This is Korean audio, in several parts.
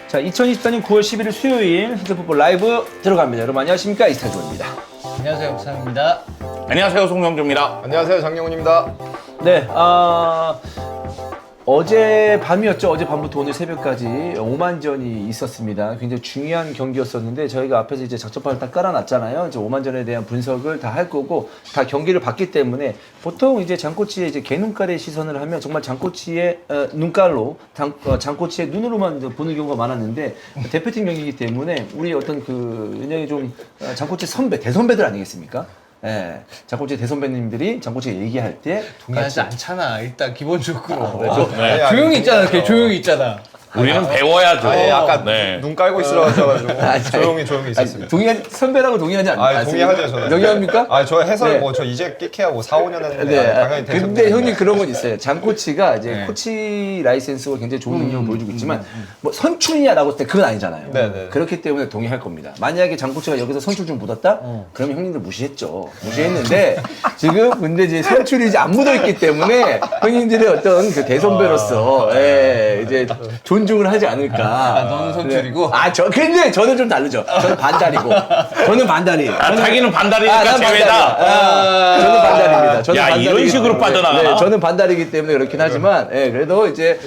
자, 2024년 9월 11일 수요일 히트풋볼 라이브 들어갑니다. 여러분 안녕하십니까? 이스타조입니다. 안녕하세요, 박상입니다. 안녕하세요, 송명주입니다. 안녕하세요, 장영훈입니다. 네, 어제 밤이었죠. 어제 밤부터 오늘 새벽까지 5만전이 있었습니다. 굉장히 중요한 경기였었는데 저희가 앞에서 이제 작전판을 딱 깔아놨잖아요. 이제 5만전에 대한 분석을 다 할 거고 다 경기를 봤기 때문에 보통 이제 장코치의 이제 개눈깔의 시선을 하면 정말 장코치의 눈깔로 장코치의 눈으로만 보는 경우가 많았는데 대표팀 경기이기 때문에 우리 어떤 그 굉장히 좀 장코치 선배 대선배들 아니겠습니까? 예, 장코치 대선배님들이 장코치가 얘기할 때 동의하지 않잖아. 일단 기본적으로. 네. 조용히 있잖아. 걔 조용히 있잖아. 우리는 배워야죠. 아니, 약간 네. 눈 깔고 있으셔가지고 조용히 있었습니다. 선배라고 동의하지 않습니까? 동의하죠, 저는. 동의합니까? 저 해설 네. 저 이제 깨케야 4, 5년 했는데 네. 당연히 근데 형님 그런 건 있어요. 장 코치가 이제 네. 코치 라이센스가 굉장히 좋은 능력을 보여주고 있지만 뭐 선출이냐라고 했을 때 그건 아니잖아요. 네. 그렇기 때문에 동의할 겁니다. 만약에 장 코치가 여기서 선출 좀 묻었다? 그러면 형님들 무시했죠. 무시했는데 지금 근데 이제 선출이 이제 안 묻어있기 때문에 형님들의 어떤 그 대선배로서 예, 이제 존중을 하지 않을까. 너는 선출이고? 근데 저는 좀 다르죠. 저는 반달이고. 저는 반달이. 자기는 반달이니까 난 제외다. 저는 반달입니다. 저는 야, 반달이기 이런 식으로 때문에. 빠져나가나? 네, 저는 반달이기 때문에 그렇긴 하지만, 그래도 이제,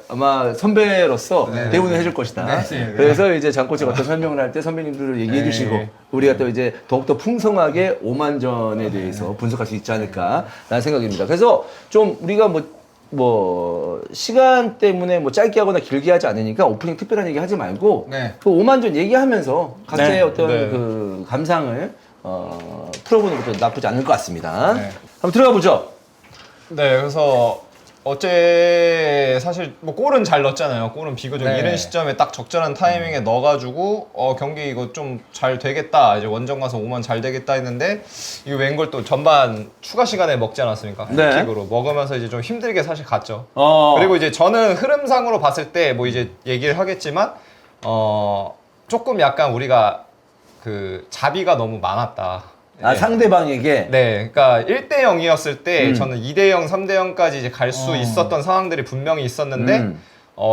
아마 선배로서 대우는 해줄 것이다. 네. 그래서 이제 장코치가 어떤 설명을 할 때 선배님들을 얘기해 주시고, 우리가 또 이제 더욱더 풍성하게 5만전에 대해서 분석할 수 있지 않을까라는 생각입니다. 그래서 좀 우리가 시간 때문에 짧게 하거나 길게 하지 않으니까 오프닝 특별한 얘기 하지 말고 네. 그 5만전 얘기하면서 각자의 네. 어떤 네. 그 감상을 풀어보는 것도 나쁘지 않을 것 같습니다. 네. 한번 들어가 보죠. 네, 그래서 어제 사실 골은 잘 넣었잖아요. 골은 비교적 네. 이른 시점에 딱 적절한 타이밍에 넣어가지고 경기 이거 좀 잘 되겠다. 이제 원정 가서 5만 잘 되겠다 했는데 이거 웬걸 또 전반 추가 시간에 먹지 않았습니까? 네. 킥으로 먹으면서 이제 좀 힘들게 사실 갔죠. 어. 그리고 이제 저는 흐름상으로 봤을 때 이제 얘기를 하겠지만 조금 약간 우리가 그 자비가 너무 많았다. 상대방에게 네, 그러니까 1대 0이었을 때 저는 2대 0, 3대 0까지 이제 갈 수 있었던 상황들이 분명히 있었는데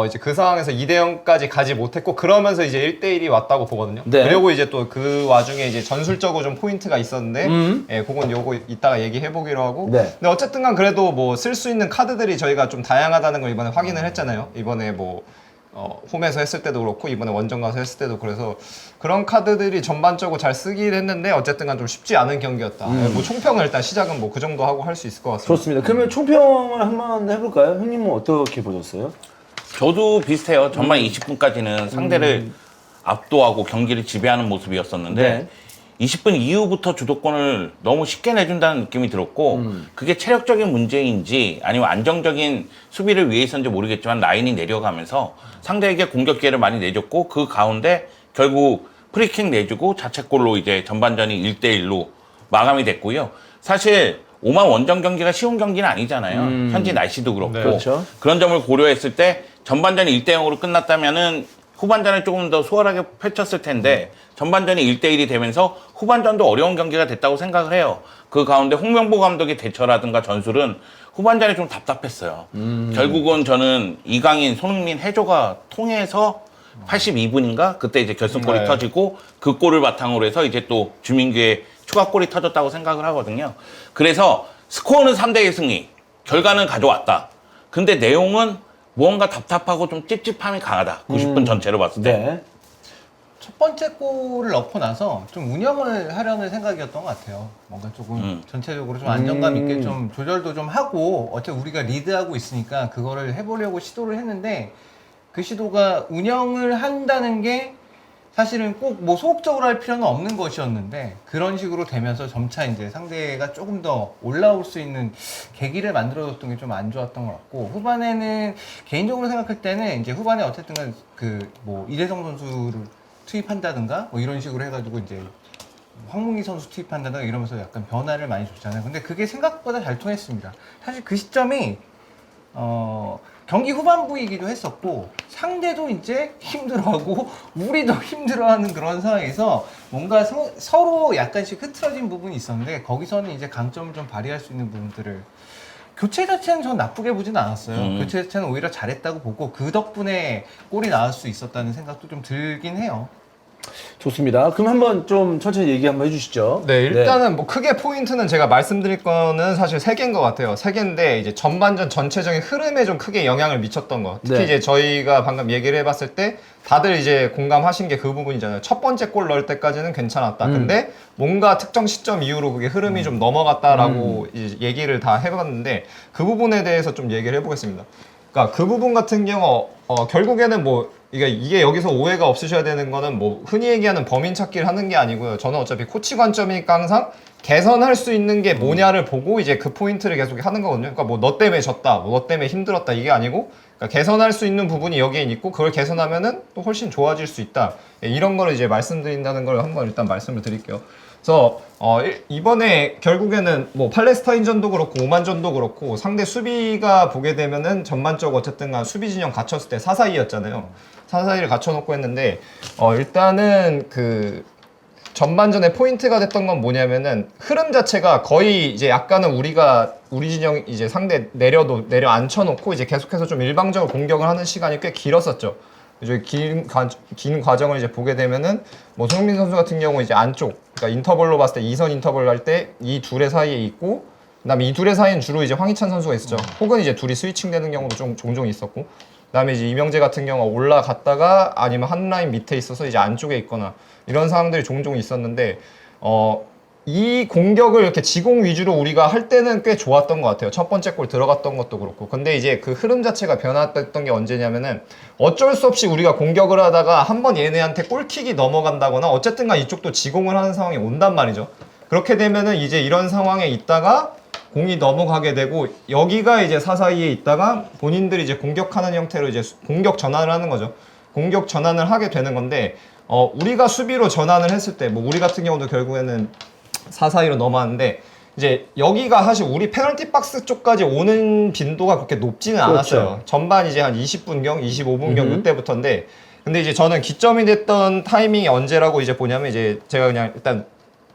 이제 그 상황에서 2대 0까지 가지 못했고 그러면서 이제 1대 1이 왔다고 보거든요. 네. 그리고 이제 또 그 와중에 이제 전술적으로 좀 포인트가 있었는데 그건 요거 이따가 얘기해 보기로 하고. 네. 근데 어쨌든간 그래도 쓸 수 있는 카드들이 저희가 좀 다양하다는 걸 이번에 확인을 했잖아요. 이번에 홈에서 했을 때도 그렇고 이번에 원정 가서 했을 때도 그래서 그런 카드들이 전반적으로 잘 쓰긴 했는데 어쨌든간 좀 쉽지 않은 경기였다. 총평을 일단 시작은 그 정도 하고 할 수 있을 것 같습니다. 좋습니다. 그러면 총평을 한번 해볼까요? 형님은 어떻게 보셨어요? 저도 비슷해요. 전반 20분까지는 상대를 압도하고 경기를 지배하는 모습이었었는데 네. 20분 이후부터 주도권을 너무 쉽게 내준다는 느낌이 들었고 그게 체력적인 문제인지 아니면 안정적인 수비를 위해서인지 모르겠지만 라인이 내려가면서 상대에게 공격 기회를 많이 내줬고 그 가운데 결국 프리킥 내주고 자책골로 이제 전반전이 1대1로 마감이 됐고요. 사실 5만 원정 경기가 쉬운 경기는 아니잖아요. 현지 날씨도 그렇고. 네. 그렇죠. 그런 점을 고려했을 때 전반전이 1대0으로 끝났다면은 후반전에 조금 더 수월하게 펼쳤을 텐데 전반전이 1대1이 되면서 후반전도 어려운 경기가 됐다고 생각을 해요. 그 가운데 홍명보 감독의 대처라든가 전술은 후반전에 좀 답답했어요. 결국은 저는 이강인, 손흥민, 해조가 통해서 82분인가? 그때 이제 결승골이 네. 터지고 그 골을 바탕으로 해서 이제 또 주민규의 추가골이 터졌다고 생각을 하거든요. 그래서 스코어는 3대1 승리, 결과는 가져왔다. 근데 내용은 무언가 답답하고 좀 찝찝함이 강하다. 90분 전체로 봤을 때. 네. 첫 번째 골을 넣고 나서 좀 운영을 하려는 생각이었던 것 같아요. 뭔가 조금 전체적으로 좀 안정감 있게 좀 조절도 좀 하고 어차피 우리가 리드하고 있으니까 그거를 해보려고 시도를 했는데 그 시도가 운영을 한다는 게 사실은 꼭 소극적으로 할 필요는 없는 것이었는데 그런 식으로 되면서 점차 이제 상대가 조금 더 올라올 수 있는 계기를 만들어줬던 게 좀 안 좋았던 것 같고 후반에는 개인적으로 생각할 때는 이제 후반에 어쨌든 이대성 선수를 투입한다든가 이런 식으로 해가지고 이제 황문기 선수 투입한다든가 이러면서 약간 변화를 많이 줬잖아요. 근데 그게 생각보다 잘 통했습니다. 사실 그 시점이 경기 후반부이기도 했었고 상대도 이제 힘들어하고 우리도 힘들어하는 그런 상황에서 뭔가 서로 약간씩 흐트러진 부분이 있었는데 거기서는 이제 강점을 좀 발휘할 수 있는 부분들을 교체 자체는 전 나쁘게 보진 않았어요. 교체 자체는 오히려 잘했다고 보고 그 덕분에 골이 나올 수 있었다는 생각도 좀 들긴 해요. 좋습니다. 그럼 한번 좀 천천히 얘기 한번 해주시죠. 네, 일단은 뭐 크게 포인트는 제가 말씀드릴 거는 사실 3개인 것 같아요. 3개인데 이제 전반전 전체적인 흐름에 좀 크게 영향을 미쳤던 거. 특히 네. 이제 저희가 방금 얘기를 해봤을 때 다들 이제 공감하신 게 그 부분이잖아요. 첫 번째 골 넣을 때까지는 괜찮았다. 근데 뭔가 특정 시점 이후로 그게 흐름이 좀 넘어갔다라고 이제 얘기를 다 해봤는데 그 부분에 대해서 좀 얘기를 해보겠습니다. 그러니까 그 부분 같은 경우 결국에는 뭐 이게 여기서 오해가 없으셔야 되는 거는 뭐 흔히 얘기하는 범인 찾기를 하는 게 아니고요. 저는 어차피 코치 관점이니까 항상 개선할 수 있는 게 뭐냐를 보고 이제 그 포인트를 계속 하는 거거든요. 그러니까 뭐 너 때문에 졌다, 뭐 너 때문에 힘들었다 이게 아니고 그러니까 개선할 수 있는 부분이 여기에 있고 그걸 개선하면은 또 훨씬 좋아질 수 있다. 이런 거를 이제 말씀드린다는 걸 한번 일단 말씀을 드릴게요. 그래서 이번에 결국에는 뭐 팔레스타인전도 그렇고 오만전도 그렇고 상대 수비가 보게 되면은 전반적으로 어쨌든 간 수비 진영 갖췄을 때 4-4-2였잖아요. 4-4-2를 갖춰놓고 했는데 일단은 그 전반전에 포인트가 됐던 건 뭐냐면은 흐름 자체가 거의 이제 약간은 우리 진영 이제 상대 내려 앉혀놓고 이제 계속해서 좀 일방적으로 공격을 하는 시간이 꽤 길었었죠. 이제 긴 과정을 이제 보게 되면은 뭐 손흥민 선수 같은 경우 이제 안쪽 그러니까 인터벌로 봤을 때 2선 인터벌 할 때 이 둘의 사이에 있고 그다음에 이 둘의 사이는 주로 이제 황희찬 선수가 있었죠. 혹은 이제 둘이 스위칭 되는 경우도 좀 종종 있었고 그다음에 이제 이명재 같은 경우 올라갔다가 아니면 한 라인 밑에 있어서 이제 안쪽에 있거나 이런 상황들이 종종 있었는데 이 공격을 이렇게 지공 위주로 우리가 할 때는 꽤 좋았던 것 같아요. 첫 번째 골 들어갔던 것도 그렇고. 근데 이제 그 흐름 자체가 변화됐던 게 언제냐면은 어쩔 수 없이 우리가 공격을 하다가 한번 얘네한테 골킥이 넘어간다거나 어쨌든 간 이쪽도 지공을 하는 상황이 온단 말이죠. 그렇게 되면은 이제 이런 상황에 있다가 공이 넘어가게 되고 여기가 이제 4-4-2에 있다가 본인들이 이제 공격하는 형태로 이제 공격 전환을 하는 거죠. 공격 전환을 하게 되는 건데 우리가 수비로 전환을 했을 때 뭐 우리 같은 경우도 결국에는 4-4-2로 넘어왔는데 이제 여기가 사실 우리 페널티 박스 쪽까지 오는 빈도가 그렇게 높지는 않았어요. 그렇죠. 전반 이제 한 20분경, 25분경 이때부터인데 근데 이제 저는 기점이 됐던 타이밍이 언제라고 이제 보냐면 이제 제가 그냥 일단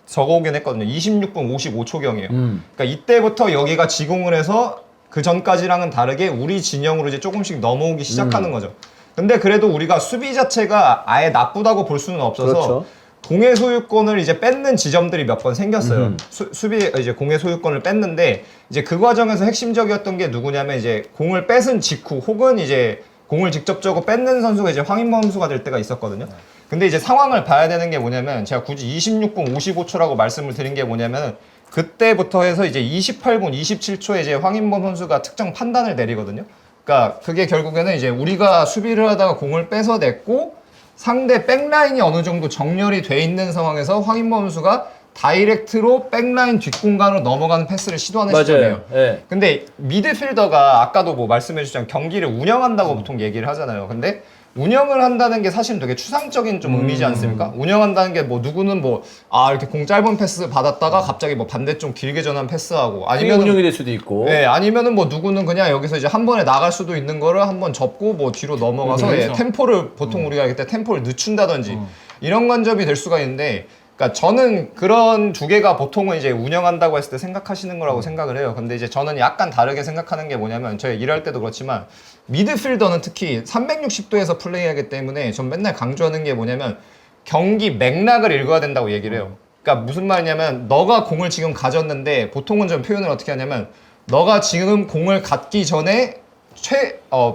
적어오긴 했거든요. 26분 55초경이에요. 그러니까 이때부터 여기가 지공을 해서 그 전까지랑은 다르게 우리 진영으로 이제 조금씩 넘어오기 시작하는 거죠. 근데 그래도 우리가 수비 자체가 아예 나쁘다고 볼 수는 없어서 그렇죠. 공의 소유권을 이제 뺏는 지점들이 몇 번 생겼어요. 수비 이제 공의 소유권을 뺐는데 이제 그 과정에서 핵심적이었던 게 누구냐면 이제 공을 뺏은 직후 혹은 이제 공을 직접적으로 뺏는 선수가 이제 황인범 선수가 될 때가 있었거든요. 근데 이제 상황을 봐야 되는 게 뭐냐면 제가 굳이 26분 55초라고 말씀을 드린 게 뭐냐면 그때부터 해서 이제 28분 27초에 이제 황인범 선수가 특정 판단을 내리거든요. 그러니까 그게 결국에는 이제 우리가 수비를 하다가 공을 뺏어냈고 상대 백라인이 어느 정도 정렬이 돼 있는 상황에서 황인범 선수가 다이렉트로 백라인 뒷공간으로 넘어가는 패스를 시도하는 시점이에요. 네. 근데 미드필더가 아까도 뭐 말씀해 주셨지만 경기를 운영한다고 보통 얘기를 하잖아요. 근데 운영을 한다는 게 사실 되게 추상적인 좀 의미지 않습니까? 운영한다는 게 뭐 누구는 뭐 이렇게 공 짧은 패스 받았다가 갑자기 뭐 반대쪽 길게 전환 패스하고 아니면 운영이 될 수도 있고. 네, 아니면은 뭐 누구는 그냥 여기서 이제 한 번에 나갈 수도 있는 거를 한 번 접고 뭐 뒤로 넘어가서 그렇죠. 템포를 보통 우리가 그때 템포를 늦춘다든지 이런 관점이 될 수가 있는데 그러니까 저는 그런 두 개가 보통은 이제 운영한다고 했을 때 생각하시는 거라고 생각을 해요. 근데 이제 저는 약간 다르게 생각하는 게 뭐냐면 저희 일할 때도 그렇지만 미드필더는 특히 360도에서 플레이하기 때문에 전 맨날 강조하는 게 뭐냐면 경기 맥락을 읽어야 된다고 얘기를 해요. 그러니까 무슨 말이냐면 너가 공을 지금 가졌는데 보통은 좀 표현을 어떻게 하냐면 너가 지금 공을 갖기 전에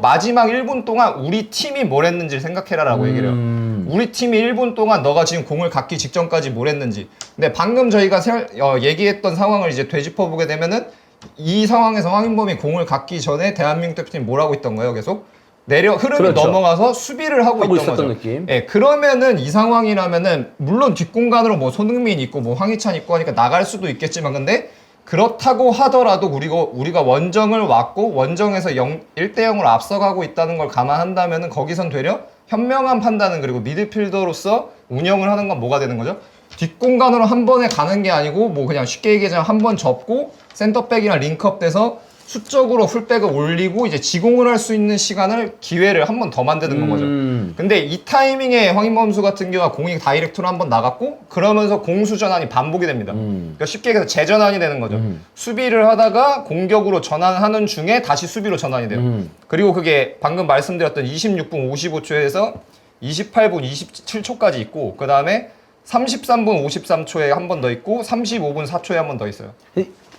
마지막 1분 동안 우리 팀이 뭘 했는지를 생각해라라고 얘기를 해요. 우리 팀이 1분 동안 너가 지금 공을 갖기 직전까지 뭘 했는지. 근데 방금 저희가 얘기했던 상황을 이제 되짚어보게 되면은 이 상황에서 황인범이 공을 갖기 전에 대한민국 대표팀이 뭘 하고 있던 거예요? 계속 흐름이 그렇죠. 넘어가서 수비를 하고 있던 있었던 거죠. 느낌. 예, 그러면은 이 상황이라면은 물론 뒷공간으로 뭐 손흥민 있고 뭐 황희찬 있고 하니까 나갈 수도 있겠지만 근데 그렇다고 하더라도 우리가 원정을 왔고 원정에서 1대0으로 앞서가고 있다는 걸 감안한다면은 거기선 되려 현명한 판단은 그리고 미드필더로서 운영을 하는 건 뭐가 되는 거죠? 뒷공간으로 한 번에 가는 게 아니고 뭐 그냥 쉽게 얘기하자면 한 번 접고 센터백이랑 링크업 돼서 수적으로 풀백을 올리고 이제 지공을 할 수 있는 시간을 기회를 한 번 더 만드는 건 거죠. 근데 이 타이밍에 황인범 선수 같은 경우는 공이 다이렉트로 한 번 나갔고 그러면서 공수 전환이 반복이 됩니다. 그러니까 쉽게 얘기해서 재전환이 되는 거죠. 수비를 하다가 공격으로 전환하는 중에 다시 수비로 전환이 돼요. 그리고 그게 방금 말씀드렸던 26분 55초에서 28분 27초까지 있고 그 다음에 33분 53초에 한 번 더 있고 35분 4초에 한 번 더 있어요.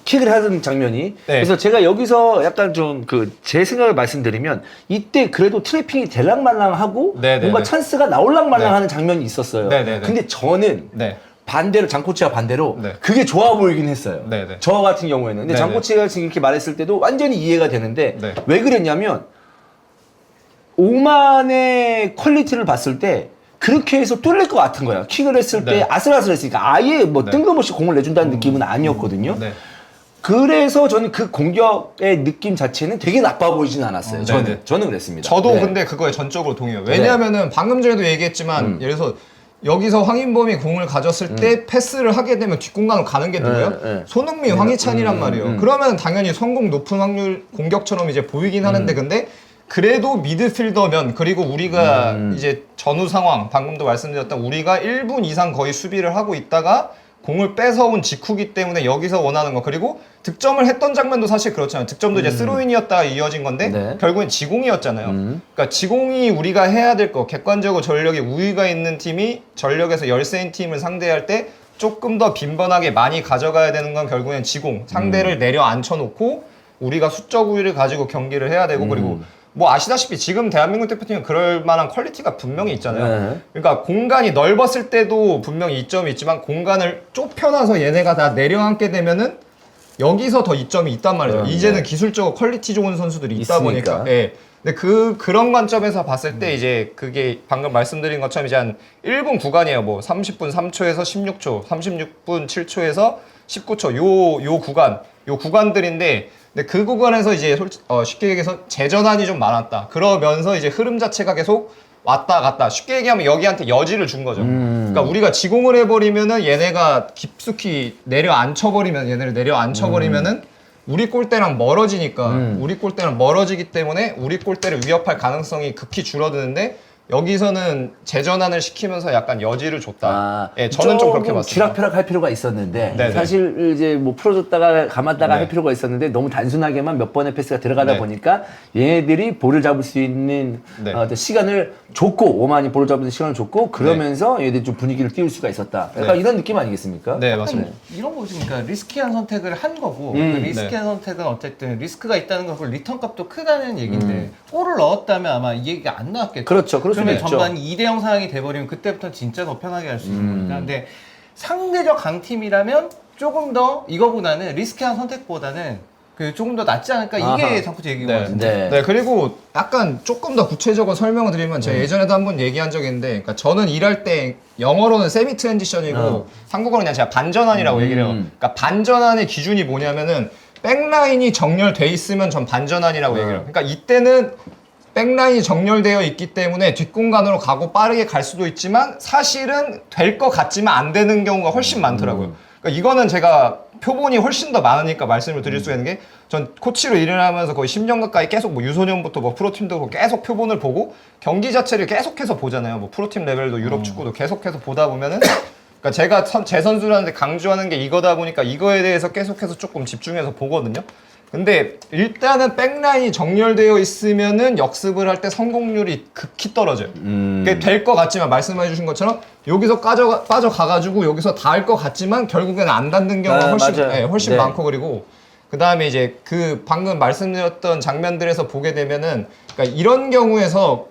킥을 하던 장면이. 네. 그래서 제가 여기서 약간 좀 제 생각을 말씀드리면 이때 그래도 트래핑이 될랑말랑하고 네, 네, 뭔가 네. 찬스가 나올랑말랑 네. 하는 장면이 있었어요. 네, 네, 네. 근데 저는 네. 반대로 장코치와 반대로 네. 그게 좋아 보이긴 했어요. 네, 네. 저 같은 경우에는. 근데 네, 장코치가 지금 이렇게 말했을 때도 완전히 이해가 되는데 네. 왜 그랬냐면 오만의 퀄리티를 봤을 때 그렇게 해서 뚫릴 것 같은 거야. 킥을 했을 때 네. 아슬아슬했으니까 아예 뭐 네. 뜬금없이 공을 내준다는 느낌은 아니었거든요. 네. 그래서 저는 그 공격의 느낌 자체는 되게 나빠 보이진 않았어요. 저는. 네네. 저는 그랬습니다. 저도 네. 근데 그거에 전적으로 동의해요. 왜냐하면은 방금 전에도 얘기했지만 예를 들어서 여기서 황인범이 공을 가졌을 때 패스를 하게 되면 뒷공간으로 가는 게 누구예요? 네. 손흥민, 황희찬이란 말이에요. 그러면 당연히 성공 높은 확률 공격처럼 이제 보이긴 하는데 근데 그래도 미드필더면 그리고 우리가 이제 전후 상황 방금도 말씀드렸던 우리가 1분 이상 거의 수비를 하고 있다가 공을 뺏어온 직후기 때문에 여기서 원하는 거 그리고 득점을 했던 장면도 사실 그렇잖아요. 득점도 이제 스로인이었다가 이어진 건데 네. 결국엔 지공이었잖아요. 그러니까 지공이 우리가 해야 될 거 객관적으로 전력에 우위가 있는 팀이 전력에서 열세인 팀을 상대할 때 조금 더 빈번하게 많이 가져가야 되는 건 결국엔 지공 상대를 내려 앉혀놓고 우리가 수적 우위를 가지고 경기를 해야 되고 그리고 뭐 아시다시피 지금 대한민국 대표팀은 그럴 만한 퀄리티가 분명히 있잖아요. 네. 그러니까 공간이 넓었을 때도 분명히 이점이 있지만 공간을 좁혀놔서 얘네가 다 내려앉게 되면은 여기서 더 이점이 있단 말이죠. 이제는 기술적으로 퀄리티 좋은 선수들이 있다 있으니까. 보니까. 예. 근데 그런 관점에서 봤을 때 이제 그게 방금 말씀드린 것처럼 이제 한 1분 구간이에요. 뭐 30분 3초에서 16초, 36분 7초에서 19초 요 구간들인데 근데 그 구간에서 이제 쉽게 얘기해서 재전환이 좀 많았다. 그러면서 이제 흐름 자체가 계속 왔다 갔다. 쉽게 얘기하면 여기한테 여지를 준 거죠. 그러니까 우리가 지공을 해버리면은 얘네가 깊숙이 얘네를 내려 앉혀버리면은 우리 골대랑 멀어지니까 우리 골대랑 멀어지기 때문에 우리 골대를 위협할 가능성이 극히 줄어드는데 여기서는 재전환을 시키면서 약간 여지를 줬다. 예, 저는 좀 그렇게 봤습니다. 쥐락펴락 할 필요가 있었는데 네네. 사실 이제 뭐 풀어줬다가 감았다가 네. 할 필요가 있었는데 너무 단순하게만 몇 번의 패스가 들어가다 네. 보니까 얘네들이 볼을 잡을 수 있는 네. 어떤 시간을 줬고 오만이 볼을 잡는 시간을 줬고 그러면서 얘네들이 좀 분위기를 띄울 수가 있었다. 약간 네. 이런 느낌 아니겠습니까? 네, 맞습니다. 이런 거지. 그러니까 리스키한 선택을 한 거고 그 리스키한 선택은 어쨌든 리스크가 있다는 거 그리고 리턴 값도 크다는 얘기인데 골을 넣었다면 아마 이 얘기가 안 나왔겠죠. 그렇죠. 그럴 수도 그러면 있죠. 전반 2대0 상황이 돼버리면 그때부터 진짜 더 편하게 할 수 있는 거니까. 근데 상대적 강팀이라면 조금 더 이거보다는 리스키한 선택보다는 그 조금 더 낫지 않을까 이게 아하. 장코치 얘기인 네. 것 같은데. 네. 네, 그리고 약간 조금 더 구체적으로 설명을 드리면 제가 예전에도 한번 얘기한 적이 있는데, 그러니까 저는 일할 때 영어로는 세미 트랜지션이고 한국어는 그냥 제가 반전환이라고 얘기를 해요. 그러니까 반전환의 기준이 뭐냐면은 백라인이 정렬돼 있으면 전 반전환이라고 얘기를 해요. 그러니까 이때는 백라인이 정렬되어 있기 때문에 뒷공간으로 가고 빠르게 갈 수도 있지만 사실은 될 것 같지만 안 되는 경우가 훨씬 많더라고요. 그러니까 이거는 제가 표본이 훨씬 더 많으니까 말씀을 드릴 수가 있는 게 전 코치로 일을 하면서 거의 10년 가까이 계속 뭐 유소년부터 뭐 프로팀도 그렇고 계속 표본을 보고 경기 자체를 계속해서 보잖아요. 뭐 프로팀 레벨도 유럽 축구도 계속해서 보다 보면은 그러니까 제가 제 선수들한테 강조하는 게 이거다 보니까 이거에 대해서 계속해서 조금 집중해서 보거든요. 근데 일단은 백라인이 정렬되어 있으면은 역습을 할 때 성공률이 극히 떨어져요. 그게 될 것 같지만 말씀해 주신 것처럼 여기서 빠져가가지고 여기서 닿을 것 같지만 결국에는 안 닿는 경우가 훨씬 네. 많고 그리고 그 다음에 이제 그 방금 말씀드렸던 장면들에서 보게 되면은 그러니까 이런 경우에서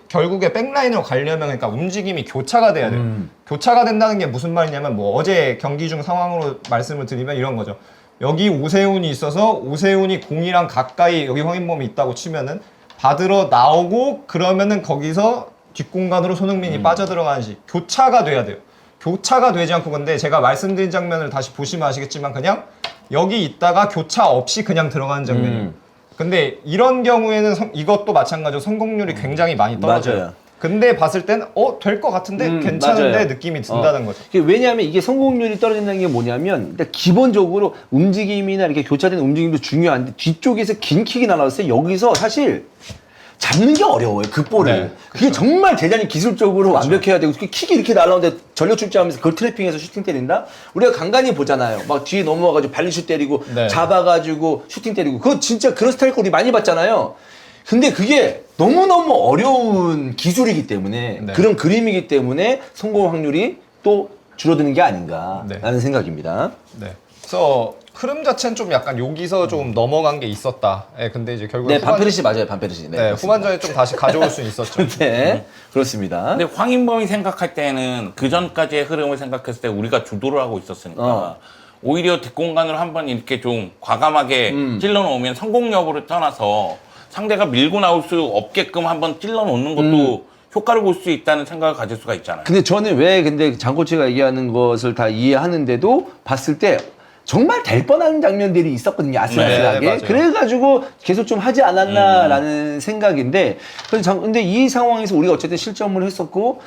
결국에 백라인으로 가려면 그러니까 움직임이 교차가 돼야 돼요. 교차가 된다는 게 무슨 말이냐면 뭐 어제 경기 중 상황으로 말씀을 드리면 이런 거죠. 여기 오세훈이 있어서 오세훈이 공이랑 가까이 여기 황인범이 있다고 치면은 받으러 나오고 그러면은 거기서 뒷공간으로 손흥민이 빠져들어가는 식 교차가 돼야 돼요. 교차가 되지 않고 근데 제가 말씀드린 장면을 다시 보시면 아시겠지만 그냥 여기 있다가 교차 없이 그냥 들어가는 장면이에요. 근데 이런 경우에는 이것도 마찬가지로 성공률이 굉장히 많이 떨어져요. 맞아요. 근데 봤을 땐 될 것 같은데 괜찮은데 맞아요. 느낌이 든다는 거죠. 왜냐하면 이게 성공률이 떨어진다는 게 뭐냐면 일단 기본적으로 움직임이나 이렇게 교차된 움직임도 중요한데 뒤쪽에서 긴 킥이 날아왔어요. 여기서 사실 잡는 게 어려워요. 그 볼을. 네, 그게 정말 대단히 기술적으로 완벽해야 되고 킥이 이렇게 날아오는데 전력 출제하면서 그걸 트래핑해서 슈팅 때린다? 우리가 간간히 보잖아요. 막 뒤에 넘어와가지고 발리슛 때리고 네. 잡아가지고 슈팅 때리고 그거 진짜 그런 스타일 거 우리 많이 봤잖아요. 근데 그게 너무너무 어려운 기술이기 때문에 네. 그런 그림이기 때문에 성공 확률이 또 줄어드는 게 아닌가라는 네. 생각입니다. 네. 그래서 흐름 자체는 좀 약간 여기서 좀 넘어간 게 있었다. 근데 이제 결국 네, 반페르시 맞아요. 반페르시. 네, 그렇습니다. 후반전에 좀 다시 가져올 수 있었죠. 네, 그렇습니다. 근데 황인범이 생각할 때는 그 전까지의 흐름을 생각했을 때 우리가 주도를 하고 있었으니까 오히려 뒷공간으로 한번 이렇게 좀 과감하게 찔러 놓으면 성공 여부를 떠나서 상대가 밀고 나올 수 없게끔 한번 찔러 놓는 것도 효과를 볼 수 있다는 생각을 가질 수가 있잖아요. 근데 저는 왜 근데 장코치가 얘기하는 것을 다 이해하는데도 봤을 때 정말 될 뻔한 장면들이 있었거든요. 아슬아슬하게. 네, 맞아요. 그래가지고 계속 좀 하지 않았나라는 생각인데 근데 이 상황에서 우리가 어쨌든 실점을 했었고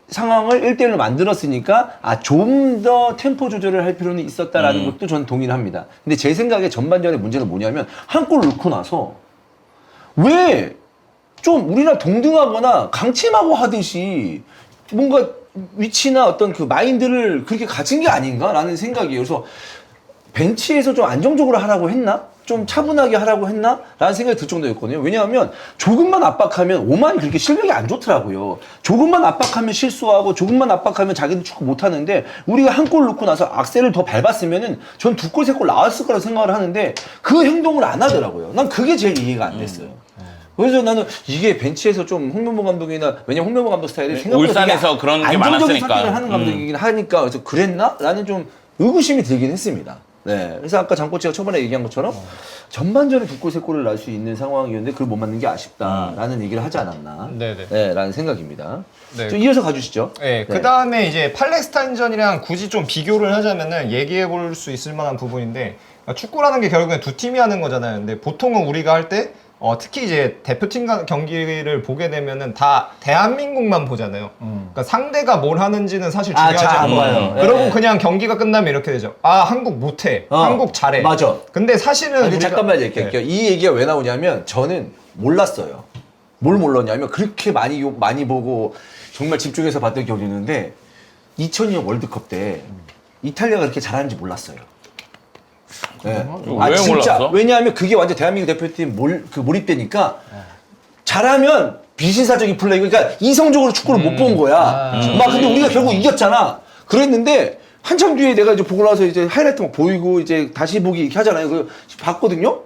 상황을 1대1로 만들었으니까 좀 더 템포 조절을 할 필요는 있었다라는 것도 저는 동의를 합니다. 근데 제 생각에 전반전의 문제는 뭐냐면 한 골 넣고 나서 왜 좀 우리랑 동등하거나 강팀하고 하듯이 뭔가 위치나 어떤 그 마인드를 그렇게 가진 게 아닌가라는 생각이에요. 그래서 벤치에서 좀 안정적으로 하라고 했나? 좀 차분하게 하라고 했나? 라는 생각이 들 정도였거든요. 왜냐하면 조금만 압박하면 오만이 그렇게 실력이 안 좋더라고요. 조금만 압박하면 실수하고 조금만 압박하면 자기도 축구 못하는데 우리가 한 골 넣고 나서 악셀을 더 밟았으면은 전 2골, 3골 나왔을 거라고 생각을 하는데 그 행동을 안 하더라고요. 난 그게 제일 이해가 안 됐어요. 그래서 나는 이게 벤치에서 좀 홍명보 감독이나 왜냐면 홍명보 감독 스타일이 생각보다 울산에서 되게 그런 게 안정적인 많았으니까. 선택을 하는 감독이긴 하니까 그래서 그랬나? 라는 좀 의구심이 들긴 했습니다. 네. 그래서 아까 장코치가 초반에 얘기한 것처럼 전반전에 2골, 3골을 날 수 있는 상황이었는데 그걸 못 맞는 게 아쉽다라는 얘기를 하지 않았나? 네네. 네, 라는 생각입니다. 네. 좀 이어서 가주시죠. 네, 그 다음에 이제 팔레스타인전이랑 굳이 좀 비교를 하자면은 얘기해 볼 수 있을 만한 부분인데 축구라는 게 결국엔 두 팀이 하는 거잖아요. 근데 보통은 우리가 할 때 특히 이제 대표팀 경기를 보게 되면은 다 대한민국만 보잖아요. 그러니까 상대가 뭘 하는지는 사실 중요하지 잘 안 않고 봐요. 그러고 예. 그냥 경기가 끝나면 이렇게 되죠. 한국 못해. 한국 잘해. 맞아. 근데 사실은 근데 우리가- 잠깐만 얘기할게요. 네. 이 얘기가 왜 나오냐면 저는 몰랐어요. 뭘 몰랐냐면 그렇게 많이 보고 정말 집중해서 봤던 기억이 있는데 2002년 월드컵 때 이탈리아가 그렇게 잘하는지 몰랐어요. 네. 왜 몰랐어? 왜냐하면 그게 완전 대한민국 대표팀 몰입되니까 잘하면 비신사적인 플레이, 그러니까 이성적으로 축구를 못 본 거야. 막 근데 우리가 결국 이겼잖아. 그랬는데 한참 뒤에 내가 이제 보고 나서 이제 하이라이트 막 보이고 이제 다시 보기 이렇게 하잖아요. 그 봤거든요.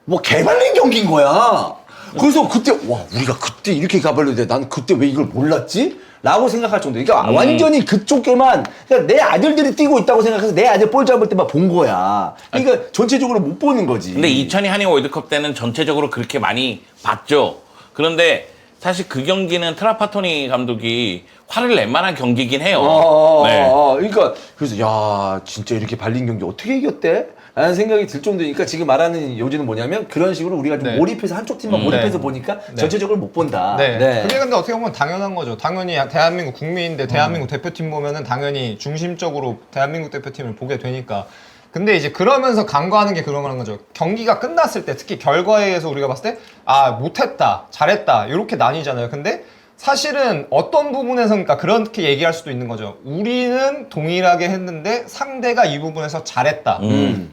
뭐 개발린 경기인 거야. 그래서 그때 와 우리가 그때 이렇게 가발렸는데 난 그때 왜 이걸 몰랐지? 라고 생각할 정도. 그러니까 완전히 그쪽에만 그러니까 내 아들들이 뛰고 있다고 생각해서 내 아들 볼 잡을 때만 본 거야. 그러니까 전체적으로 못 보는 거지. 근데 2002 한일 월드컵 때는 전체적으로 그렇게 많이 봤죠. 그런데 사실 그 경기는 트라파토니 감독이 화를 낼 만한 경기긴 해요. 네. 그러니까 그래서 야 진짜 이렇게 발린 경기 어떻게 이겼대? 라는 생각이 들 정도니까 지금 말하는 요지는 뭐냐면 그런 식으로 우리가 좀 네. 몰입해서 한쪽 팀만 몰입해서 네. 보니까 네. 전체적으로 못 본다. 네. 그게 근데 어떻게 보면 당연한 거죠. 당연히 대한민국 국민인데 대한민국 대표팀 보면은 당연히 중심적으로 대한민국 대표팀을 보게 되니까. 근데 이제 그러면서 간과하는 게 그런 거죠. 경기가 끝났을 때 특히 결과에 의해서 우리가 봤을 때 못했다, 잘했다 이렇게 나뉘잖아요. 근데 사실은 어떤 부분에서 그러니까 그렇게 얘기할 수도 있는 거죠. 우리는 동일하게 했는데 상대가 이 부분에서 잘했다.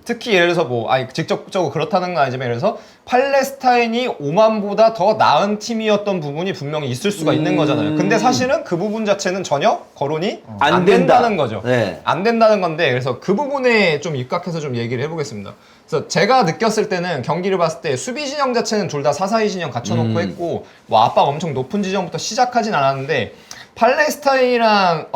특히 예를 들어서 직접적으로 그렇다는 건 아니지만 예를 들어서 팔레스타인이 오만보다 더 나은 팀이었던 부분이 분명히 있을 수가 있는 거잖아요. 근데 사실은 그 부분 자체는 전혀 거론이 안 된다는 거죠. 네. 안 된다는 건데 그래서 그 부분에 좀 입각해서 좀 얘기를 해보겠습니다. 그래서 제가 느꼈을 때는 경기를 봤을 때 수비 진영 자체는 둘 다 4-4-2 진영 갖춰놓고 했고 압박 엄청 높은 지점부터 시작하진 않았는데 팔레스타인이랑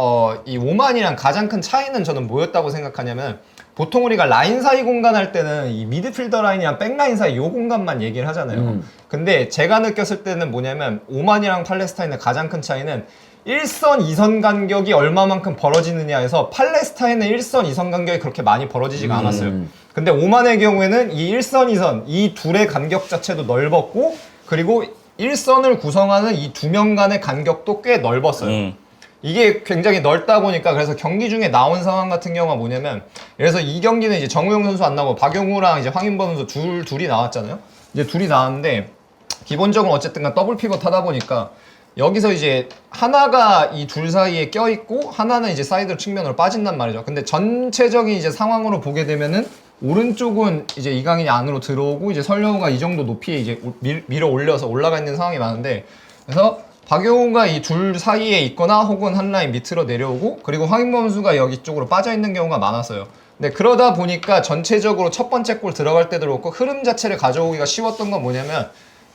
이 오만이랑 가장 큰 차이는 저는 뭐였다고 생각하냐면 보통 우리가 라인 사이 공간 할 때는 이 미드필더 라인이랑 백라인 사이 요 공간만 얘기를 하잖아요. 근데 제가 느꼈을 때는 뭐냐면 오만이랑 팔레스타인의 가장 큰 차이는 1선, 2선 간격이 얼마만큼 벌어지느냐에서 팔레스타인의 1선, 2선 간격이 그렇게 많이 벌어지지가 않았어요. 근데 오만의 경우에는 이 1선, 2선 이 둘의 간격 자체도 넓었고 그리고 일선을 구성하는 이 두 명 간의 간격도 꽤 넓었어요. 이게 굉장히 넓다 보니까 그래서 경기 중에 나온 상황 같은 경우가 뭐냐면, 그래서 이 경기는 이제 정우영 선수 안 나오고 박용우랑 이제 황인범 선수 둘이 나왔잖아요. 이제 둘이 나왔는데 기본적으로 어쨌든 간 더블 피벗 하다 보니까 여기서 이제 하나가 이 둘 사이에 껴있고 하나는 이제 사이드 측면으로 빠진단 말이죠. 근데 전체적인 이제 상황으로 보게 되면은 오른쪽은 이제 이강인이 안으로 들어오고 이제 설영우가 이 정도 높이에 이제 밀어 올려서 올라가 있는 상황이 많은데, 그래서 박용우가 이 둘 사이에 있거나 혹은 한 라인 밑으로 내려오고 그리고 황인범 선수가 여기 쪽으로 빠져 있는 경우가 많았어요. 근데 그러다 보니까 전체적으로 첫 번째 골 들어갈 때도 그렇고 흐름 자체를 가져오기가 쉬웠던 건 뭐냐면,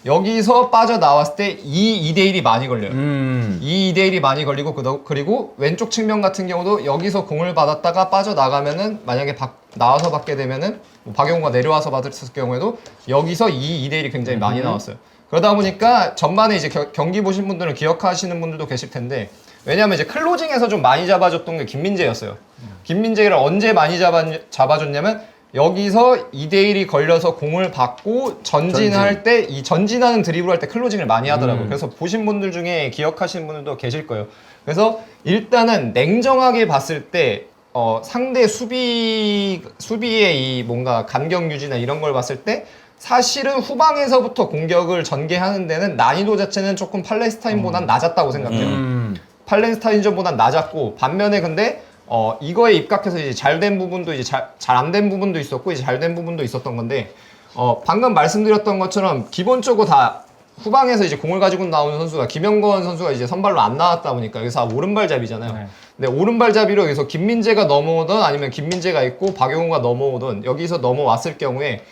여기서 빠져나왔을 때 2대1이 많이 걸려요. 2대1이 많이 걸리고 그리고 왼쪽 측면 같은 경우도 여기서 공을 받았다가 빠져나가면은 만약에 나와서 받게 되면은 뭐 박용우가 내려와서 받았을 경우에도 여기서 2대1이 굉장히 많이 나왔어요. 그러다 보니까 전반에 이제 경기 보신 분들은 기억하시는 분들도 계실 텐데, 왜냐하면 이제 클로징에서 좀 많이 잡아줬던 게 김민재였어요. 김민재를 언제 많이 잡아줬냐면 여기서 2대1이 걸려서 공을 받고 전진할 때 이 전진하는 드리블 할 때 클로징을 많이 하더라고요. 그래서 보신 분들 중에 기억하시는 분들도 계실 거예요. 그래서 일단은 냉정하게 봤을 때 상대 수비의 이 뭔가 간격 유지나 이런 걸 봤을 때 사실은 후방에서부터 공격을 전개하는 데는 난이도 자체는 조금 팔레스타인보단 낮았다고 생각해요. 팔레스타인전보단 낮았고, 반면에 근데 이거에 입각해서 이제 잘 된 부분도 이제 잘 안 된 부분도 있었고 이제 잘 된 부분도 있었던 건데, 방금 말씀드렸던 것처럼 기본적으로 다 후방에서 이제 공을 가지고 나오는 선수가 김영건 선수가 이제 선발로 안 나왔다 보니까 여기서 오른발잡이잖아요. 네. 근데 오른발잡이로 여기서 김민재가 넘어오든 아니면 김민재가 있고 박용우가 넘어오든 여기서 넘어왔을 경우에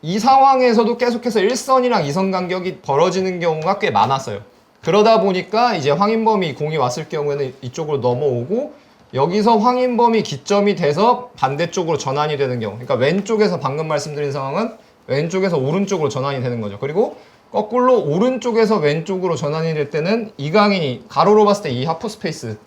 이 상황에서도 계속해서 1선이랑 2선 간격이 벌어지는 경우가 꽤 많았어요. 그러다 보니까 이제 황인범이 공이 왔을 경우에는 이쪽으로 넘어오고 여기서 황인범이 기점이 돼서 반대쪽으로 전환이 되는 경우, 그러니까 왼쪽에서 방금 말씀드린 상황은 왼쪽에서 오른쪽으로 전환이 되는 거죠. 그리고 거꾸로 오른쪽에서 왼쪽으로 전환이 될 때는 이강인이 가로로 봤을 때 이 하프 스페이스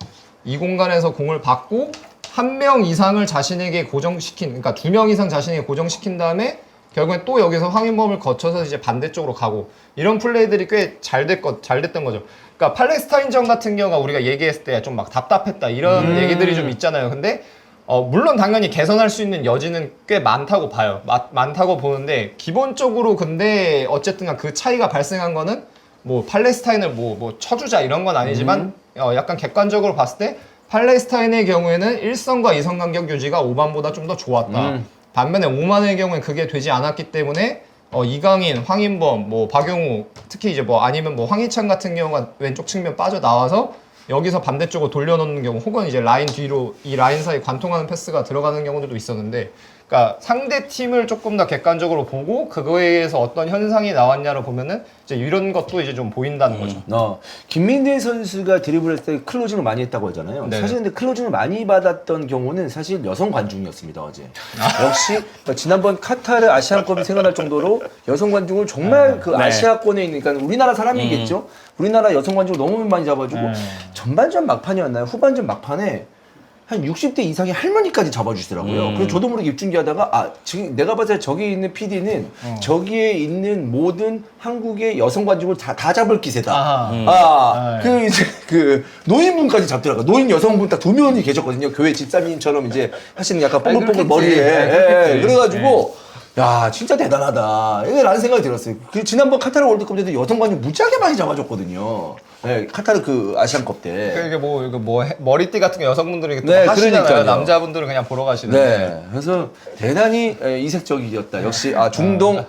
이 공간에서 공을 받고 한 명 이상을 자신에게 고정시킨, 그러니까 2명 이상 자신에게 고정시킨 다음에 결국엔 또 여기서 황인범을 거쳐서 이제 반대쪽으로 가고, 이런 플레이들이 꽤 잘 됐던 거죠. 그러니까 팔레스타인전 같은 경우가 우리가 얘기했을 때 좀 막 답답했다 이런 얘기들이 좀 있잖아요. 근데 물론 당연히 개선할 수 있는 여지는 꽤 많다고 봐요. 많다고 보는데, 기본적으로 근데 어쨌든 그 차이가 발생한 거는 뭐 팔레스타인을 뭐 쳐주자 이런 건 아니지만 약간 객관적으로 봤을 때 팔레스타인의 경우에는 1선과 2선 간격 유지가 5반보다 좀 더 좋았다. 반면에 오만의 경우에 그게 되지 않았기 때문에 이강인, 황인범, 뭐 박용우, 특히 이제 뭐 아니면 뭐 황희찬 같은 경우가 왼쪽 측면 빠져 나와서 여기서 반대쪽으로 돌려놓는 경우, 혹은 이제 라인 뒤로 이 라인 사이 관통하는 패스가 들어가는 경우들도 있었는데, 그러니까 상대 팀을 조금 더 객관적으로 보고 그거에 의해서 어떤 현상이 나왔냐를 보면은 이제 이런 것도 이제 좀 보인다는 거죠. 김민재 선수가 드리블할 때 클로징을 많이 했다고 하잖아요. 네. 사실 근데 클로징을 많이 받았던 경우는 사실 여성 관중이었습니다, 어제. 역시 지난번 카타르 아시안컵이 생각날 정도로 여성 관중을 정말 그 아시아권에 있는, 그러니까 우리나라 사람이겠죠. 우리나라 여성 관중을 너무 많이 잡아주고 전반전 막판이었나요? 후반전 막판에 한 60대 이상의 할머니까지 잡아주시더라고요. 그래서 저도 모르게 입중계하다가 지금 내가 봤을 때 저기 있는 PD는 저기에 있는 모든 한국의 여성 관중을 다 잡을 기세다. 그 이제 그 노인분까지 잡더라고요. 노인 여성분 딱 2명이 계셨거든요. 교회 집사님처럼 이제 하시는 약간 뽀글뽀글 머리에. 그래가지고 야, 진짜 대단하다. 라는 생각이 들었어요. 그 지난번 카타르 월드컵 때도 여성 관중 무지하게 많이 잡아줬거든요. 네, 카타르 그 아시안컵 때. 이게 뭐 머리띠 같은 거 여성분들이 또 네, 하시잖아요. 그러니까요. 남자분들은 그냥 보러 가시는데. 네, 그래서 대단히 이색적이었다. 역시 중동,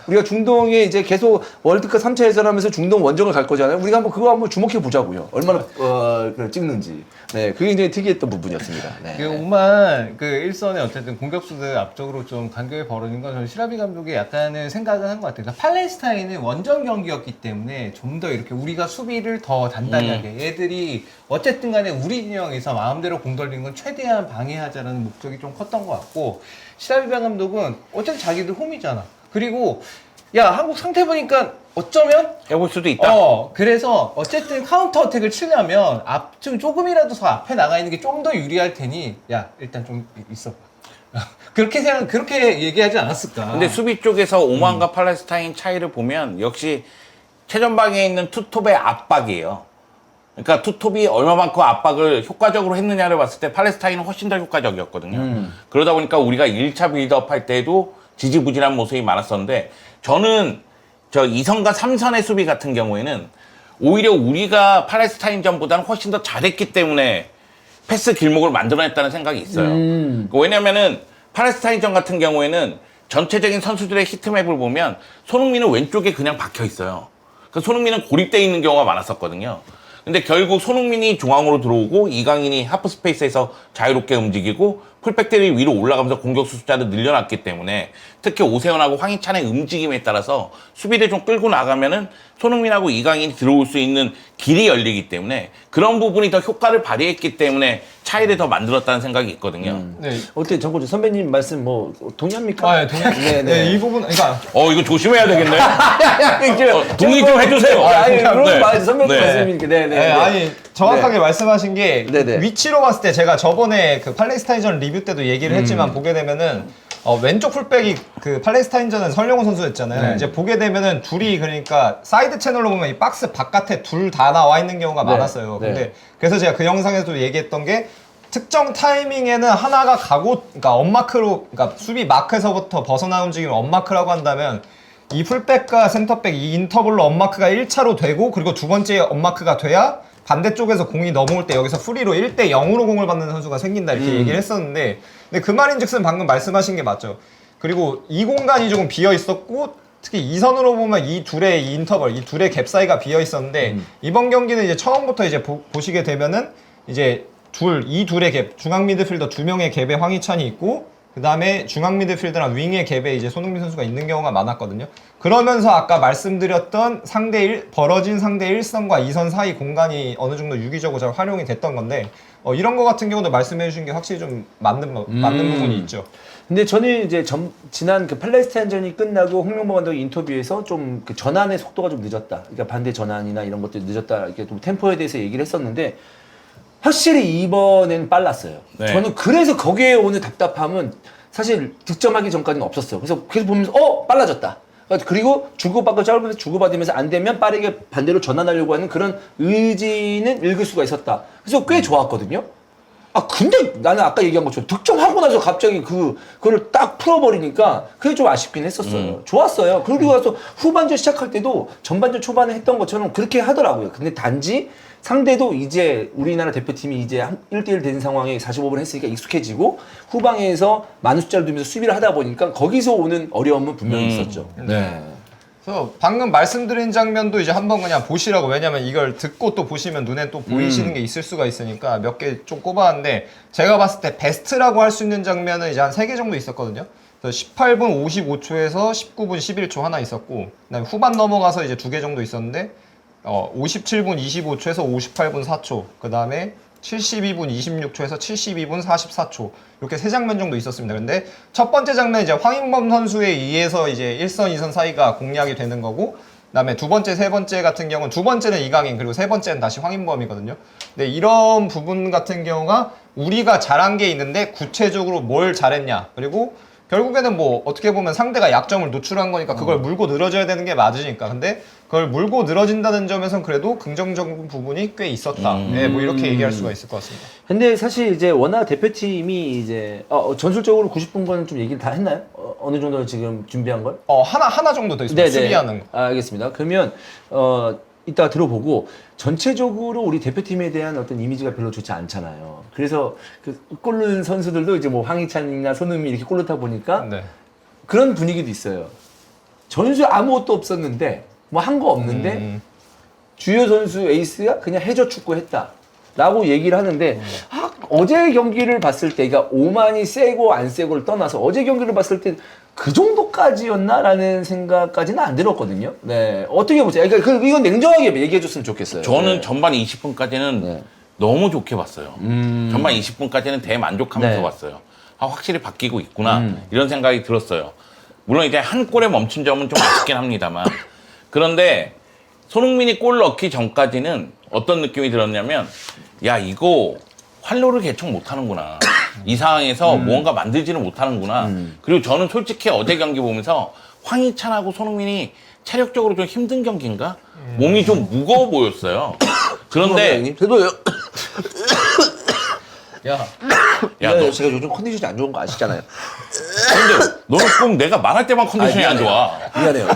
우리가 중동에 이제 계속 월드컵 3차 예선하면서 중동 원정을 갈 거잖아요. 우리가 한번 그거 한번 주목해 보자고요. 얼마나 찍는지. 네, 그게 굉장히 특이했던 부분이었습니다. 네. 그 오만 그 일선에 어쨌든 공격수들 앞쪽으로 좀 간격이 벌어진 건 저는 시라비 감독이 약간은 생각을 한 것 같아요. 그러니까 팔레스타인은 원정 경기였기 때문에 좀 더 이렇게 우리가 수비를 더 단단히 하게, 얘들이 어쨌든 간에 우리 진영에서 마음대로 공 돌리는 건 최대한 방해하자라는 목적이 좀 컸던 것 같고, 시라비 감독은 어쨌든 자기들 홈이잖아. 그리고 야, 한국 상태 보니까 어쩌면 해볼 수도 있다. 그래서 어쨌든 카운터 어택을 치려면 좀 조금이라도 더 앞에 나가 있는 게 좀 더 유리할 테니 야, 일단 좀 있어봐. 그렇게 얘기하지 않았을까. 근데 수비 쪽에서 오만과 팔레스타인 차이를 보면 역시 최전방에 있는 투톱의 압박이에요. 그러니까 투톱이 얼마만큼 압박을 효과적으로 했느냐를 봤을 때 팔레스타인은 훨씬 더 효과적이었거든요. 그러다 보니까 우리가 1차 빌드업 할 때도 지지부진한 모습이 많았었는데 저는 저 2선과 3선의 수비 같은 경우에는 오히려 우리가 팔레스타인전보다는 훨씬 더 잘했기 때문에 패스 길목을 만들어냈다는 생각이 있어요. 왜냐면은 팔레스타인전 같은 경우에는 전체적인 선수들의 히트맵을 보면 손흥민은 왼쪽에 그냥 박혀 있어요. 그러니까 손흥민은 고립되어 있는 경우가 많았었거든요. 근데 결국 손흥민이 중앙으로 들어오고 이강인이 하프 스페이스에서 자유롭게 움직이고 풀백들이 위로 올라가면서 공격수 숫자를 늘려놨기 때문에 특히 오세훈하고 황희찬의 움직임에 따라서 수비를 좀 끌고 나가면은 손흥민하고 이강인이 들어올 수 있는 길이 열리기 때문에 그런 부분이 더 효과를 발휘했기 때문에 차이를 더 만들었다는 생각이 있거든요. 네. 어때 정국주 선배님 말씀 뭐 동의합니까? 아, 예, 동의. 네, 이 부분, 그러니까 이거 조심해야 되겠네. 동의 좀 해주세요. 아니 그런 네. 말 선배님 네. 말씀이니까 네, 아니 정확하게 말씀하신 게 네네. 위치로 봤을 때 제가 저번에 그 팔레스타인전 리뷰 때도 얘기를 했지만 보게 되면은 왼쪽 풀백이 그 팔레스타인전은 설령호 선수였잖아요. 네. 이제 보게 되면은 둘이 그러니까 사이드 채널로 보면 이 박스 바깥에 둘 다 나와 있는 경우가 네. 많았어요. 네. 근데 그래서 제가 그 영상에서도 얘기했던 게 특정 타이밍에는 하나가 가고 그러니까 언마크로 그러니까 수비 마크에서부터 벗어나 움직이면 언마크라고 한다면 이 풀백과 센터백 이 인터벌로 언마크가 1차로 되고 그리고 두 번째 언마크가 돼야 반대쪽에서 공이 넘어올 때 여기서 프리로 1대 0으로 공을 받는 선수가 생긴다 이렇게 얘기를 했었는데 근데 그 말인즉슨 방금 말씀하신 게 맞죠. 그리고 이 공간이 조금 비어 있었고 특히 이 선으로 보면 이 둘의 이 인터벌 이 둘의 갭 사이가 비어 있었는데 이번 경기는 이제 처음부터 이제 보시게 되면은 이제 이 둘의 갭 중앙 미드필더 2명의 갭에 황희찬이 있고 그 다음에 중앙 미드필더랑 윙의 갭에 이제 손흥민 선수가 있는 경우가 많았거든요. 그러면서 아까 말씀드렸던 벌어진 상대 1선과 2선 사이 공간이 어느 정도 유기적으로 잘 활용이 됐던 건데 이런 거 같은 경우도 말씀해 주신 게 확실히 좀 맞는 부분이 있죠. 근데 저는 이제 지난 그 팔레스타인전이 끝나고 홍명보 감독 인터뷰에서 좀 그 전환의 속도가 좀 늦었다. 그러니까 반대 전환이나 이런 것들이 늦었다. 이렇게 좀 템포에 대해서 얘기를 했었는데 확실히 이번엔 빨랐어요. 네. 저는 그래서 거기에 오는 답답함은 사실 득점하기 전까지는 없었어요. 그래서 계속 보면서 빨라졌다. 그리고 주고받고 짧으면서 주고받으면서 안 되면 빠르게 반대로 전환하려고 하는 그런 의지는 읽을 수가 있었다. 그래서 꽤 좋았거든요. 근데 나는 아까 얘기한 것처럼 득점하고 나서 갑자기 그거를 딱 풀어버리니까 그게 좀 아쉽긴 했었어요. 좋았어요. 그리고 나서 후반전 시작할 때도 전반전 초반에 했던 것처럼 그렇게 하더라고요. 근데 단지 상대도 이제 우리나라 대표팀이 이제 1대1 된 상황에 45분 했으니까 익숙해지고 후방에서 많은 숫자를 두면서 수비를 하다 보니까 거기서 오는 어려움은 분명히 있었죠. 네. 그래서 방금 말씀드린 장면도 이제 한번 그냥 보시라고 왜냐면 이걸 듣고 또 보시면 눈에 또 보이시는 게 있을 수가 있으니까 몇 개 좀 꼽아왔는데 제가 봤을 때 베스트라고 할 수 있는 장면은 이제 한 3개 정도 있었거든요. 그래서 18분 55초에서 19분 11초 하나 있었고 그다음에 후반 넘어가서 이제 2개 정도 있었는데 57분 25초에서 58분 4초 그 다음에 72분 26초에서 72분 44초 이렇게 3장면 정도 있었습니다. 근데 첫 번째 장면 이제 황인범 선수에 의해서 이제 1선, 2선 사이가 공략이 되는 거고 그다음에 두 번째, 세 번째 같은 경우는 두 번째는 이강인 그리고 세 번째는 다시 황인범이거든요. 근데 이런 부분 같은 경우가 우리가 잘한 게 있는데 구체적으로 뭘 잘했냐 그리고 결국에는 뭐 어떻게 보면 상대가 약점을 노출한 거니까 그걸 물고 늘어져야 되는 게 맞으니까 근데 그걸 물고 늘어진다는 점에서는 그래도 긍정적인 부분이 꽤 있었다. 네, 뭐 이렇게 얘기할 수가 있을 것 같습니다. 근데 사실 이제 워낙 대표팀이 이제 전술적으로 90분간은 좀 얘기를 다 했나요? 어느 정도 지금 준비한 걸? 하나 정도 더 있습니다. 수비하는 거. 알겠습니다. 그러면 이따가 들어보고 전체적으로 우리 대표팀에 대한 어떤 이미지가 별로 좋지 않잖아요. 그래서 그 골 넣은 선수들도 이제 뭐 황희찬이나 손흥민 이렇게 골 넣다 보니까 네. 그런 분위기도 있어요. 전술 아무것도 없었는데 뭐 한 거 없는데 주요 선수 에이스가 그냥 해저 축구 했다. 라고 얘기를 하는데 어제 경기를 봤을 때 그러니까 오만이 세고 안 세고를 떠나서 어제 경기를 봤을 때 그 정도까지였나라는 생각까지는 안 들었거든요. 네. 어떻게 보세요? 그러니까 이건 냉정하게 얘기해 줬으면 좋겠어요. 저는 네. 전반 20분까지는 네. 너무 좋게 봤어요. 전반 20분까지는 대만족하면서 네. 봤어요. 확실히 바뀌고 있구나 이런 생각이 들었어요. 물론 이제 한 골에 멈춘 점은 좀 아쉽긴 합니다만 그런데 손흥민이 골 넣기 전까지는 어떤 느낌이 들었냐면 야 이거 활로를 개척 못하는구나. 이 상황에서 무언가 만들지는 못하는구나. 그리고 저는 솔직히 어제 경기 보면서 황희찬하고 손흥민이 체력적으로 좀 힘든 경기인가? 몸이 좀 무거워 보였어요. 그런데 형님 그래도 야, 야, 너, 제가 요즘 컨디션이 안 좋은 거 아시잖아요. 근데 너는 꼭 내가 말할 때만 컨디션이 안 좋아. 미안해요.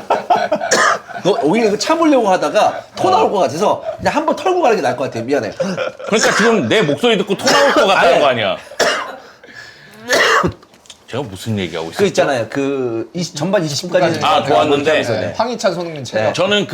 너 오히려 이거 참으려고 하다가 토 나올 것 같아서 그냥 한번 털고 가는 게 나을 것 같아요. 미안해요. 그러니까 지금 내 목소리 듣고 토 나올 것 같다는 거 아니야. 제가 무슨 얘기하고 있어요? 그 있잖아요. 그 전반 20분까지 아, 좋았는데. 네. 황희찬, 손흥민 체력. 저는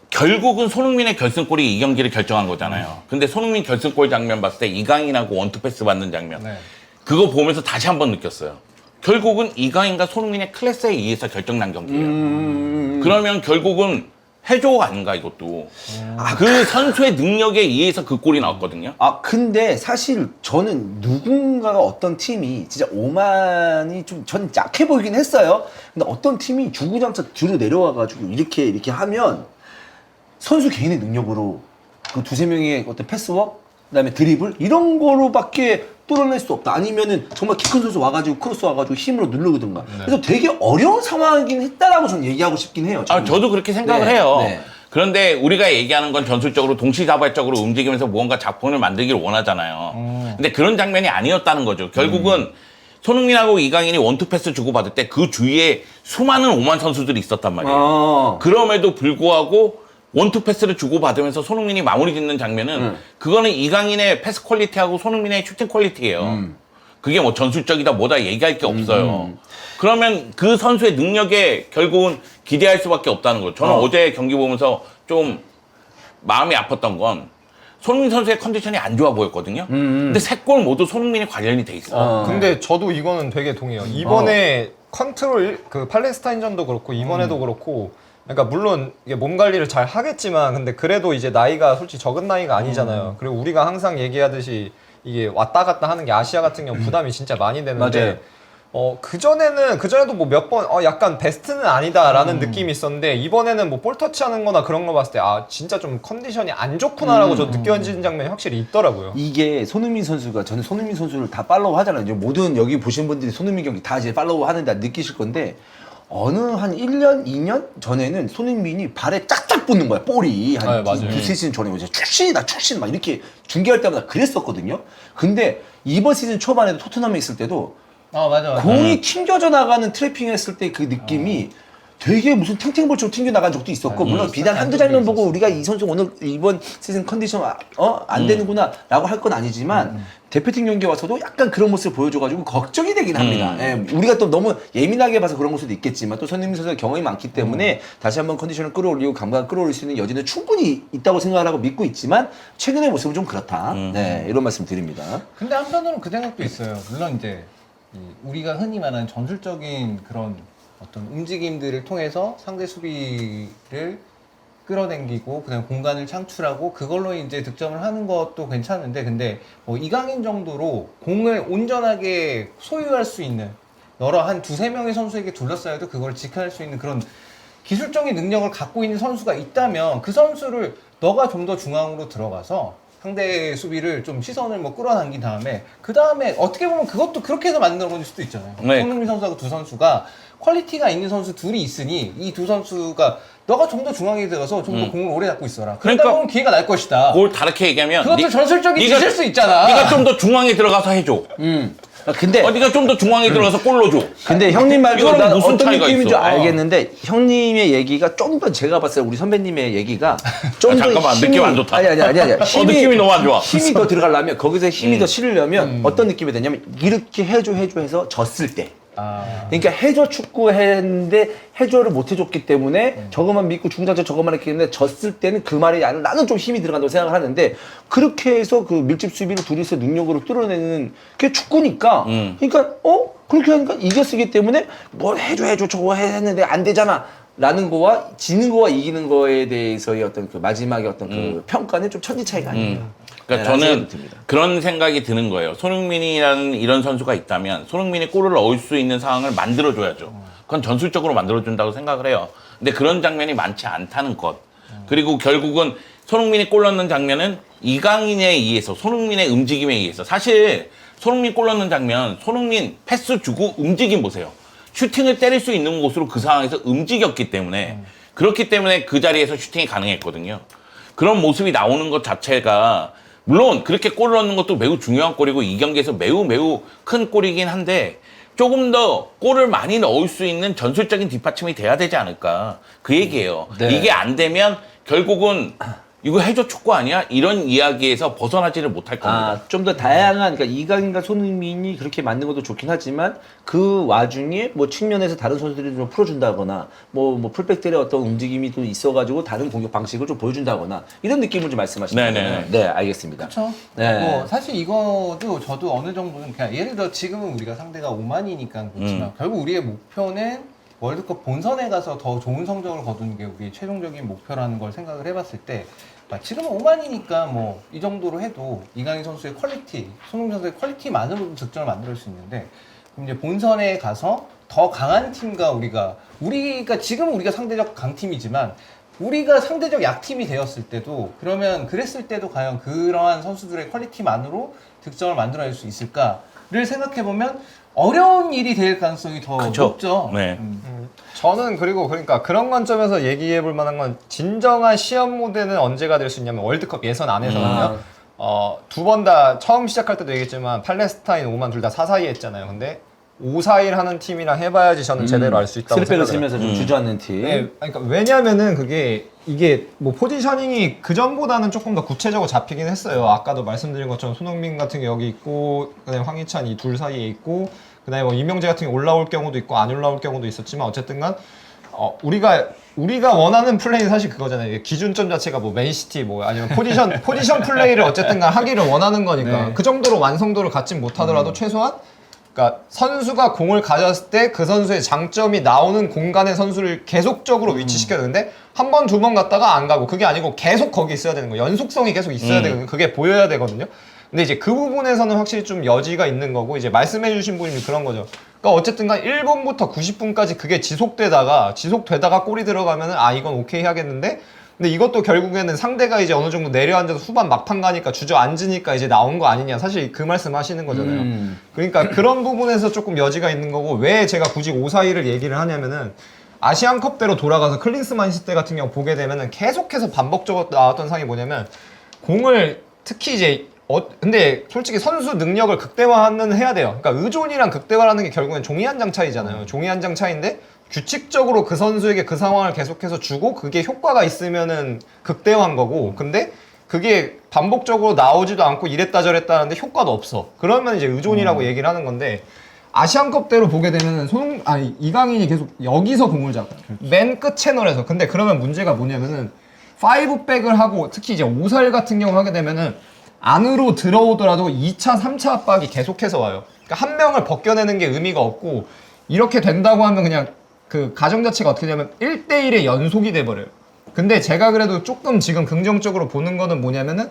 결국은 손흥민의 결승골이 이 경기를 결정한 거잖아요. 근데 손흥민 결승골 장면 봤을 때 이강인하고 원투 패스 받는 장면. 네. 그거 보면서 다시 한번 느꼈어요. 결국은 이강인과 손흥민의 클래스에 의해서 결정난 경기예요. 그러면 결국은 해조 아닌가 이것도. 그 선수의 능력에 의해서 그 골이 나왔거든요. 아 근데 사실 저는 누군가가 어떤 팀이 진짜 오만이 좀 전 약해 보이긴 했어요. 근데 어떤 팀이 주구장창 뒤로 내려와가지고 이렇게 하면 선수 개인의 능력으로 그 두세 명의 어떤 패스워크 그다음에 드리블 이런 거로밖에 뚫어낼 수 없다. 아니면은 정말 키 큰 선수 와가지고 크로스 와가지고 힘으로 누르든가. 그래서 되게 어려운 상황이긴 했다라고 저는 얘기하고 싶긴 해요. 아, 저도 그렇게 생각을 네, 해요. 네. 그런데 우리가 얘기하는 건 전술적으로 동시다발적으로 움직이면서 무언가 작품을 만들기를 원하잖아요. 근데 그런 장면이 아니었다는 거죠. 결국은 손흥민하고 이강인이 원투 패스 주고받을 때 그 주위에 수많은 오만 선수들이 있었단 말이에요. 그럼에도 불구하고 원투 패스를 주고받으면서 손흥민이 마무리 짓는 장면은 그거는 이강인의 패스 퀄리티하고 손흥민의 슈팅 퀄리티예요. 그게 뭐 전술적이다 뭐다 얘기할 게 없어요. 그러면 그 선수의 능력에 결국은 기대할 수밖에 없다는 거죠. 저는 어제 경기 보면서 좀 마음이 아팠던 건 손흥민 선수의 컨디션이 안 좋아 보였거든요. 근데 세 골 모두 손흥민이 관련이 돼 있어. 근데 저도 이거는 되게 동의해요. 이번에 컨트롤 그 팔레스타인전도 그렇고 이번에도 그렇고 그러니까 물론 이게 몸 관리를 잘 하겠지만 근데 그래도 이제 나이가 솔직히 적은 나이가 아니잖아요. 그리고 우리가 항상 얘기하듯이 이게 왔다 갔다 하는 게 아시아 같은 경우 부담이 진짜 많이 되는데 그전에도 뭐 몇 번 약간 베스트는 아니다라는 느낌이 있었는데 이번에는 뭐 볼 터치하는 거나 그런 거 봤을 때 아 진짜 좀 컨디션이 안 좋구나라고 저 느껴지는 장면이 확실히 있더라고요. 이게 손흥민 선수가 저는 손흥민 선수를 다 팔로우 하잖아요. 이제 모든 여기 보신 분들이 손흥민 경기 다 이제 팔로우 하는데 느끼실 건데 어느 한 1년, 2년 전에는 손흥민이 발에 짝짝 붙는 거야, 볼이. 한 두세 시즌 전에 이제 출신 막 이렇게 중계할 때마다 그랬었거든요. 근데 이번 시즌 초반에도 토트넘에 있을 때도 맞아. 공이 튕겨져 나가는 트래핑 했을 때 그 느낌이 되게 무슨 탱탱볼처럼 튕겨 나간 적도 있었고 물론 비단 한두 장면 보고 우리가 이 선수 오늘 이번 시즌 컨디션 안 되는구나 라고 할 건 아니지만 대표팀 경기에 와서도 약간 그런 모습을 보여줘가지고 걱정이 되긴 합니다. 예, 우리가 또 너무 예민하게 봐서 그런 걸 수도 있겠지만 또 손흥민 선수가 경험이 많기 때문에 다시 한번 컨디션을 끌어올리고 감각을 끌어올릴 수 있는 여지는 충분히 있다고 생각을 하고 믿고 있지만 최근의 모습은 좀 그렇다. 네, 이런 말씀 드립니다. 근데 한편으로는 그 생각도 있어요. 물론 이제 우리가 흔히 말하는 전술적인 그런 어떤 움직임들을 통해서 상대 수비를 끌어당기고 그다음 공간을 창출하고 그걸로 이제 득점을 하는 것도 괜찮은데 근데 뭐 이강인 정도로 공을 온전하게 소유할 수 있는 여러 한 두세 명의 선수에게 둘러싸여도 그걸 지켜낼 수 있는 그런 기술적인 능력을 갖고 있는 선수가 있다면 그 선수를 너가 좀 더 중앙으로 들어가서 상대 수비를 좀 시선을 뭐 끌어당긴 다음에 그 다음에 어떻게 보면 그것도 그렇게 해서 만들어질 수도 있잖아요. 네. 손흥민 선수하고 두 선수가 퀄리티가 있는 선수 둘이 있으니 이 두 선수가 너가 좀 더 중앙에 들어가서 좀 더 공을 오래 잡고 있어라. 그러다 그러니까 보면 기회가 날 것이다. 그걸 다르게 얘기하면 그것도 전술적인 네가- 짓일 수 있잖아. 네가 좀 더 중앙에 들어가서 해줘. 근데 네가 좀 더 중앙에 들어가서 골 넣어줘. 근데 형님 말도 이거는 난 무슨 어떤 차이가 느낌인 줄 있어? 알겠는데 형님의 얘기가 좀 더 제가 봤을 때 우리 선배님의 얘기가 좀 더 잠깐만, 느낌 안 좋다. 아니 느낌이 너무 안 좋아. 힘이 더 들어가려면 거기서 힘이 더 실으려면 어떤 느낌이 되냐면 이렇게 해줘 해서 졌을 때 그러니까 해줘 축구 했는데 해줘를 못 해줬기 때문에 저것만 믿고 중장전 저것만 했기 때문에 졌을 때는 그 말이 아니라 나는 좀 힘이 들어간다고 생각을 하는데 그렇게 해서 그 밀집 수비를 둘이서 능력으로 뚫어내는 그게 축구니까 그러니까 그렇게 하니까 이겼기 때문에 뭘 해줘 저거 했는데 안 되잖아 라는 거와 지는 거와 이기는 거에 대해서의 어떤 그 마지막에 어떤 그 평가는 좀 천지 차이가 아니에요. 그러니까 네, 저는 생각이 듭니다. 그런 생각이 드는 거예요. 손흥민이라는 이런 선수가 있다면 손흥민이 골을 넣을 수 있는 상황을 만들어줘야죠. 그건 전술적으로 만들어준다고 생각을 해요. 근데 그런 장면이 많지 않다는 것. 그리고 결국은 손흥민이 골 넣는 장면은 이강인에 의해서 손흥민의 움직임에 의해서 사실 손흥민 골 넣는 장면 손흥민 패스 주고 움직임 보세요. 슈팅을 때릴 수 있는 곳으로 그 상황에서 움직였기 때문에 그렇기 때문에 그 자리에서 슈팅이 가능했거든요. 그런 모습이 나오는 것 자체가 물론 그렇게 골을 넣는 것도 매우 중요한 골이고 이 경기에서 매우 큰 골이긴 한데 조금 더 골을 많이 넣을 수 있는 전술적인 뒷받침이 돼야 되지 않을까 그 얘기예요. 네. 이게 안 되면 결국은 이거 해줘 축구 아니야? 이런 이야기에서 벗어나지를 못할 겁니다. 좀 더 다양한, 그러니까 이강인과 손흥민이 그렇게 맞는 것도 좋긴 하지만 그 와중에 뭐 측면에서 다른 선수들이 좀 풀어준다거나 뭐 풀백들의 어떤 움직임이 또 있어가지고 다른 공격 방식을 좀 보여준다거나 이런 느낌을 좀 말씀하시는 네네. 거예요. 네, 알겠습니다. 그렇죠. 네. 뭐 사실 이거도 저도 어느 정도는 그냥 예를 들어 지금은 우리가 상대가 오만이니까 그렇지만 결국 우리의 목표는 월드컵 본선에 가서 더 좋은 성적을 거두는 게 우리의 최종적인 목표라는 걸 생각을 해봤을 때 지금은 오만이니까 뭐 이 정도로 해도 이강인 선수의 퀄리티, 손흥민 선수의 퀄리티만으로도 득점을 만들 수 있는데 그럼 이제 본선에 가서 더 강한 팀과 우리가 지금 우리가 상대적 강팀이지만 우리가 상대적 약팀이 되었을 때도 그러면 그랬을 때도 과연 그러한 선수들의 퀄리티만으로 득점을 만들어낼 수 있을까를 생각해보면 어려운 일이 될 가능성이 더 그쵸. 높죠. 네. 저는 그러니까 그런 관점에서 얘기해 볼 만한 건 진정한 시험 무대는 언제가 될 수 있냐면 월드컵 예선 안에서는요. 두 번 다 처음 시작할 때도 얘기했지만 팔레스타인, 오만 둘 다 4-4-2 했잖아요. 근데 5-4-1 하는 팀이랑 해봐야지 저는 제대로 알 수 있다고 스리백을 생각해요. 쓰면서 좀 주저앉는 팀. 네, 그러니까 왜냐면은 이게 뭐 포지셔닝이 그 전보다는 조금 더 구체적으로 잡히긴 했어요. 아까도 말씀드린 것처럼 손흥민 같은 게 여기 있고, 그다음에 황희찬 이 둘 사이에 있고, 그다음에 뭐 이명재 같은 게 올라올 경우도 있고 안 올라올 경우도 있었지만 어쨌든간 우리가 원하는 플레이는 사실 그거잖아요. 이게 기준점 자체가 뭐 맨시티 뭐 아니면 포지션 플레이를 어쨌든간 하기를 원하는 거니까 네. 그 정도로 완성도를 갖진 못하더라도 최소한 그러니까 선수가 공을 가졌을 때 그 선수의 장점이 나오는 공간에 선수를 계속적으로 위치시켜야 되는데 한 번, 두 번 갔다가 안 가고 그게 아니고 계속 거기 있어야 되는 거예요. 연속성이 계속 있어야 되거든요. 그게 보여야 되거든요. 근데 이제 그 부분에서는 확실히 좀 여지가 있는 거고 이제 말씀해 주신 분이 그런 거죠. 그러니까 어쨌든 간 1분부터 90분까지 그게 지속되다가 골이 들어가면은 이건 오케이 하겠는데 근데 이것도 결국에는 상대가 이제 어느 정도 내려앉아서 후반 막판 가니까 주저앉으니까 이제 나온 거 아니냐 사실 그 말씀 하시는 거잖아요. 그러니까 그런 부분에서 조금 여지가 있는 거고 왜 제가 굳이 5-4-2를 얘기를 하냐면은 아시안컵대로 돌아가서 클린스만 시대 같은 경우 보게 되면은 계속해서 반복적으로 나왔던 상이 뭐냐면 공을 특히 이제 근데 솔직히 선수 능력을 극대화는 해야 돼요. 그러니까 의존이랑 극대화라는 게 결국엔 종이 한 장 차이잖아요. 종이 한 장 차이인데 규칙적으로 그 선수에게 그 상황을 계속해서 주고 그게 효과가 있으면은 극대화한 거고 근데 그게 반복적으로 나오지도 않고 이랬다 저랬다 하는데 효과도 없어. 그러면 이제 의존이라고 얘기를 하는 건데 아시안컵대로 보게 되면은 이강인이 계속 여기서 공을 잡아요. 맨 끝 채널에서. 근데 그러면 문제가 뭐냐면은 5백을 하고 특히 이제 5-4-1 같은 경우 하게 되면은 안으로 들어오더라도 2차, 3차 압박이 계속해서 와요. 그러니까 한 명을 벗겨내는 게 의미가 없고 이렇게 된다고 하면 그냥 그 가정 자체가 어떻게 되냐면 1대1의 연속이 돼버려요. 근데 제가 그래도 조금 지금 긍정적으로 보는 거는 뭐냐면은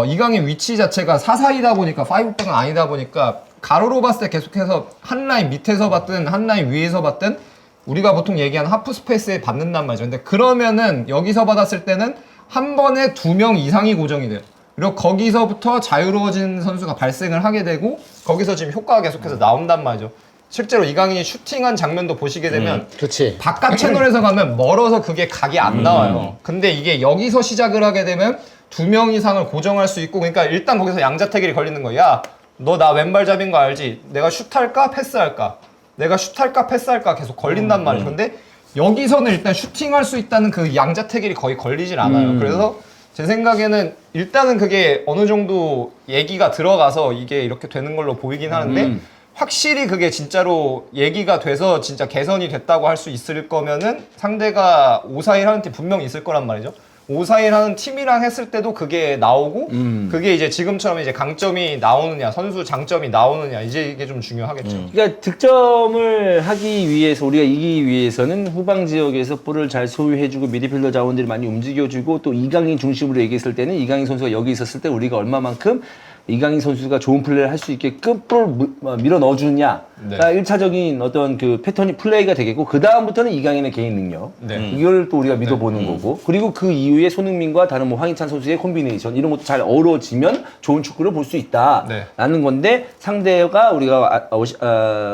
이강인 위치 자체가 4-4-2다 보니까 5백은 아니다 보니까 가로로 봤을 때 계속해서 한 라인 밑에서 봤든 한 라인 위에서 봤든 우리가 보통 얘기하는 하프 스페이스에 받는단 말이죠. 근데 그러면은 여기서 받았을 때는 한 번에 2명 이상이 고정이 돼요. 그리고 거기서부터 자유로워진 선수가 발생을 하게 되고 거기서 지금 효과가 계속해서 나온단 말이죠. 실제로 이강인이 슈팅한 장면도 보시게 되면 그렇지. 바깥 채널에서 가면 멀어서 그게 각이 안 나와요. 근데 이게 여기서 시작을 하게 되면 2명 이상을 고정할 수 있고 그러니까 일단 거기서 양자택일이 걸리는 거야. 야, 너 나 왼발잡인 거 알지? 내가 슛할까 패스할까? 내가 슛할까 패스할까 계속 걸린단 말이죠. 근데 여기서는 일단 슈팅할 수 있다는 그 양자택일이 거의 걸리질 않아요. 그래서 제 생각에는 일단은 그게 어느 정도 얘기가 들어가서 이게 이렇게 되는 걸로 보이긴 하는데 확실히 그게 진짜로 얘기가 돼서 진짜 개선이 됐다고 할 수 있을 거면은 상대가 5-4-1 하는 팀 분명히 있을 거란 말이죠. 5-4-1 하는 팀이랑 했을 때도 그게 나오고 그게 이제 지금처럼 이제 강점이 나오느냐 선수 장점이 나오느냐 이제 이게 좀 중요하겠죠. 그러니까 득점을 하기 위해서 우리가 이기기 위해서는 후방 지역에서 볼을 잘 소유해주고 미드필더 자원들이 많이 움직여주고 또 이강인 중심으로 얘기했을 때는 이강인 선수가 여기 있었을 때 우리가 얼마만큼 이강인 선수가 좋은 플레이를 할 수 있게끔 볼을 밀어 넣어주느냐 네. 1차적인 어떤 그 패턴이 플레이가 되겠고 그 다음부터는 이강인의 개인 능력. 네. 이걸 또 우리가 믿어보는 거고 그리고 그 이후에 손흥민과 다른 뭐 황희찬 선수의 콤비네이션 이런 것도 잘 어우러지면 좋은 축구를 볼 수 있다라는 건데 상대가 우리가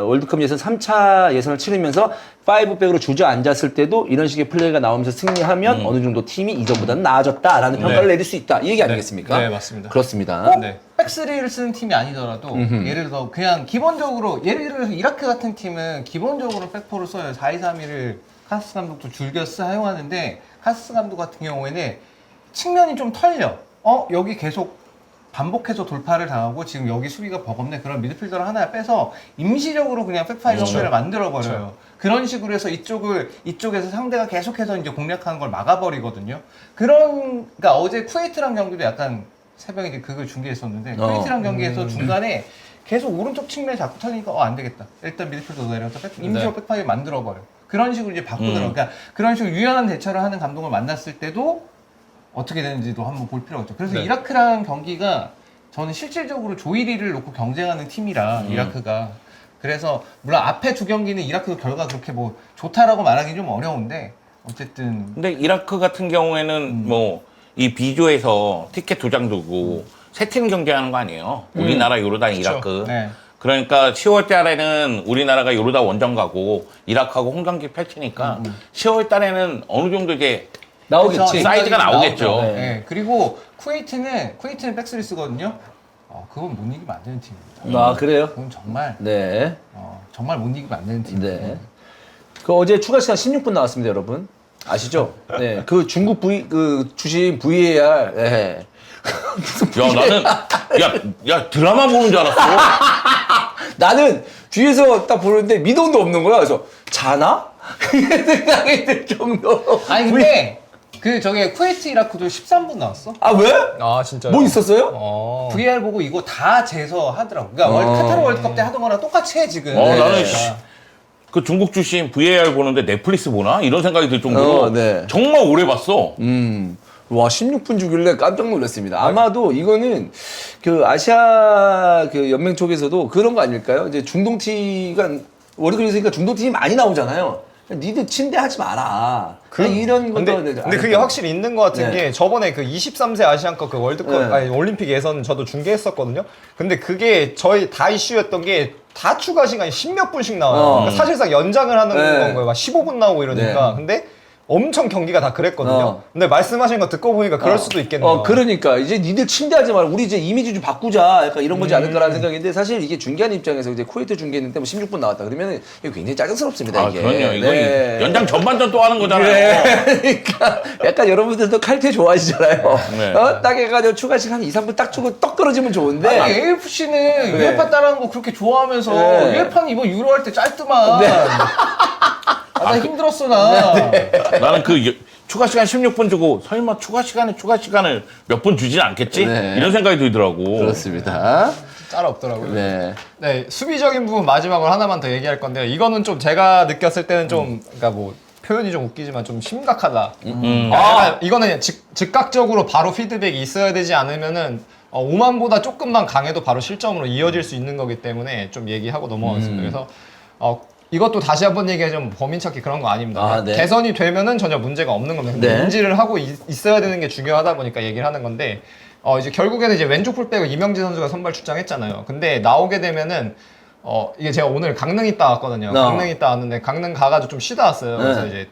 월드컵 예선 3차 예선을 치르면서 5백으로 주저앉았을 때도 이런 식의 플레이가 나오면서 승리하면 어느 정도 팀이 이전보다는 나아졌다라는 평가를 내릴 수 있다. 이 얘기 아니겠습니까? 네, 맞습니다. 그렇습니다. 네. 백스리를 쓰는 팀이 아니더라도 예를 들어 그냥 기본적으로 예를 들어서 이라크 같은 팀은 기본적으로 백포를 써요. 4-2-3-1을 카스 감독도 즐겨 사용하는데 카스 감독 같은 경우에는 측면이 좀 털려. 여기 계속 반복해서 돌파를 당하고 지금 여기 수비가 버겁네. 그런 미드필더를 하나 빼서 임시적으로 그냥 백파이 형태를 만들어버려요. 그런 식으로 해서 이쪽에서 상대가 계속해서 이제 공략하는 걸 막아버리거든요. 그러니까 어제 쿠웨이트랑 경기도 약간 새벽에 이제 그걸 중계했었는데 쿠웨이트랑 경기에서 중간에 계속 오른쪽 측면에 자꾸 터지니까 안 되겠다. 일단 미드필더 내려서 임시적 백파이 만들어버려. 그런 식으로 이제 바꾸더라고요. 그러니까 그런 식으로 유연한 대처를 하는 감독을 만났을 때도 어떻게 되는지도 한번 볼 필요가 있죠. 그래서 네. 이라크랑 경기가 저는 실질적으로 조이리를 놓고 경쟁하는 팀이라 이라크가 그래서 물론 앞에 두 경기는 이라크 결과 그렇게 뭐 좋다라고 말하기 좀 어려운데 어쨌든 근데 이라크 같은 경우에는 뭐 이 B조에서 티켓 2장 두고 세 팀 경쟁하는 거 아니에요? 우리나라, 요르단, 이라크. 네. 그러니까 10월 달에는 우리나라가 요르단 원정 가고 이라크하고 홈경기 펼치니까 10월 달에는 어느 정도 이제 나오겠지. 그쵸, 사이즈가 나오겠죠. 나오죠. 네. 네. 그리고 쿠웨이트는 백스리 쓰거든요. 그건 못 이기면 안 되는 팀입니다. 아 그래요? 그건 정말 네. 정말 못 이기면 안 되는 팀이에요. 네. 그 어제 추가 시간 16분 나왔습니다, 여러분. 아시죠? 네. 그 중국 주신 VAR. 네. 야, 나는, 야, 드라마 보는 줄 알았어. 나는 뒤에서 딱 보는데 미동도 없는 거야. 그래서 자나? 이런 생각이 들 정도로. 아니 근데 저게 쿠웨이트 이라크도 13분 나왔어. 아 왜? 아 진짜요? 뭐 있었어요? VR 보고 이거 다 재서 하더라고. 그러니까 카타르 월드컵 때 하던 거랑 똑같이 해 지금. 나는 그 중국 출신 VAR 보는데 넷플릭스 보나? 이런 생각이 들 정도로 네. 정말 오래 봤어. 와 16분 주길래 깜짝 놀랐습니다. 아마도 이거는 그 아시아 그 연맹 쪽에서도 그런 거 아닐까요? 이제 중동티가 월드컵에서 중동팀이 많이 나오잖아요. 니들 침대하지 마라. 이런 것도. 근데 그게 확실히 있는 것 같은 네. 게 저번에 그 23세 아시안컵 그 월드컵 네. 아니 올림픽 예선 저도 중계했었거든요. 근데 그게 저희 다 이슈였던 게 다 추가 시간이 10몇 분씩 나와요. 그러니까 사실상 연장을 하는 네. 건 거예요. 막 15분 나오고 이러니까. 네. 근데 엄청 경기가 다 그랬거든요. 근데 말씀하신 거 듣고 보니까 그럴 수도 있겠네요. 그러니까 이제 니들 침대하지 마라. 우리 이제 이미지 좀 바꾸자. 약간 이런 거지 않을까라는 생각인데 사실 이게 중계하는 입장에서 이제 쿠웨이트 중계했는데 뭐 16분 나왔다. 그러면 이게 굉장히 짜증스럽습니다. 이게. 그럼요. 이거 네. 연장 전반전 또 하는 거잖아요. 네. 그러니까 약간 여러분들도 칼퇴 좋아하시잖아요. 네. 딱 해가지고 추가 시간 2, 3분 딱 주고 떡 떨어지면 좋은데. 아니 AFC는 UEFA 따라하는 거 그렇게 좋아하면서 네. UEFA는 이번 유로 할 때 짧더만. 나 힘들었어 나. 나는 추가 시간 16분 주고 설마 추가 시간을 몇 분 주진 않겠지? 네. 이런 생각이 들더라고. 그렇습니다. 짤 없더라고요. 네. 네, 수비적인 부분 마지막으로 하나만 더 얘기할 건데요. 이거는 좀 제가 느꼈을 때는 좀, 그러니까 뭐, 표현이 좀 웃기지만 좀 심각하다. 약간 이거는 즉각적으로 바로 피드백이 있어야 되지 않으면은, 오만보다 조금만 강해도 바로 실점으로 이어질 수 있는 거기 때문에 좀 얘기하고 넘어가겠습니다. 그래서, 이것도 다시 한번 얘기하자면 범인 찾기 그런 거 아닙니다. 네. 개선이 되면은 전혀 문제가 없는 겁니다. 근데 네. 인지를 하고 있어야 되는 게 중요하다 보니까 얘기를 하는 건데, 이제 결국에는 이제 왼쪽 풀백을 이명진 선수가 선발 출장했잖아요. 근데 나오게 되면은 이게 제가 오늘 강릉 있다 왔거든요. 강릉 있다 왔는데 강릉 가가지고 좀 쉬다 왔어요. 그래서 이제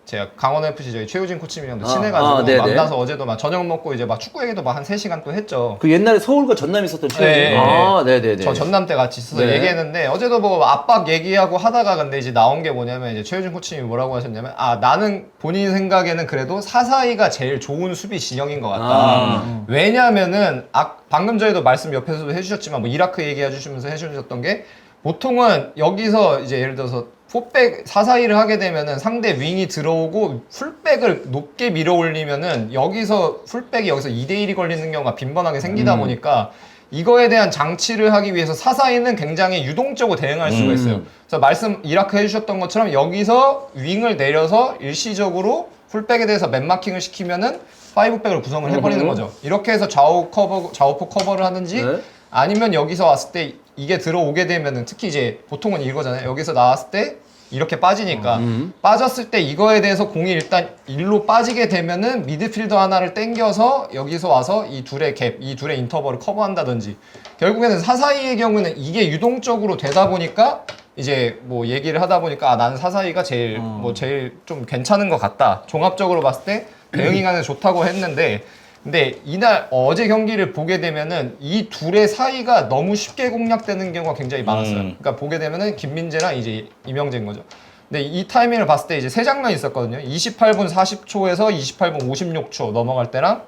제가 강원 FC 저희 최우진 코치님이랑도 친해가지고 네네. 만나서 어제도 막 저녁 먹고 이제 막 축구 얘기도 막 한 3시간 또 했죠. 그 옛날에 서울과 전남 있었던 시절이. 네. 네네네. 저 전남 때 같이 있어서 네. 얘기했는데 어제도 뭐 압박 얘기하고 하다가 근데 이제 나온 게 뭐냐면 이제 최우진 코치님이 뭐라고 하셨냐면 나는 본인 생각에는 그래도 사사이가 제일 좋은 수비 진영인 것 같다. 왜냐면은 방금 전에도 말씀 옆에서도 해주셨지만 뭐 이라크 얘기해주시면서 해주셨던 게 보통은 여기서 이제 예를 들어서 포백 사사이를 하게 되면은 상대 윙이 들어오고 풀백을 높게 밀어 올리면은 여기서 풀백이 여기서 2대1이 걸리는 경우가 빈번하게 생기다 보니까 이거에 대한 장치를 하기 위해서 사사이는 굉장히 유동적으로 대응할 수가 있어요. 그래서 이라크 해주셨던 것처럼 여기서 윙을 내려서 일시적으로 풀백에 대해서 맨마킹을 시키면은 5백을 구성을 해버리는 거죠. 이렇게 해서 좌우포 커버를 하든지 네. 아니면 여기서 왔을 때 이게 들어오게 되면은 특히 이제 보통은 이거잖아요. 여기서 나왔을 때 이렇게 빠지니까 빠졌을 때 이거에 대해서 공이 일단 일로 빠지게 되면은 미드필더 하나를 땡겨서 여기서 와서 이 둘의 갭, 이 둘의 인터벌을 커버한다든지 결국에는 사사이의 경우는 이게 유동적으로 되다 보니까 이제 뭐 얘기를 하다 보니까 아, 나는 사사이가 제일 뭐 제일 좀 괜찮은 것 같다. 종합적으로 봤을 때 대응 인간은 좋다고 했는데 근데 이날 어제 경기를 보게 되면은 이 둘의 사이가 너무 쉽게 공략되는 경우가 굉장히 많았어요. 그러니까 보게 되면은 김민재랑 이제 이명재인 거죠. 근데 이 타이밍을 봤을 때 이제 세 장면이 있었거든요. 28분 40초에서 28분 56초 넘어갈 때랑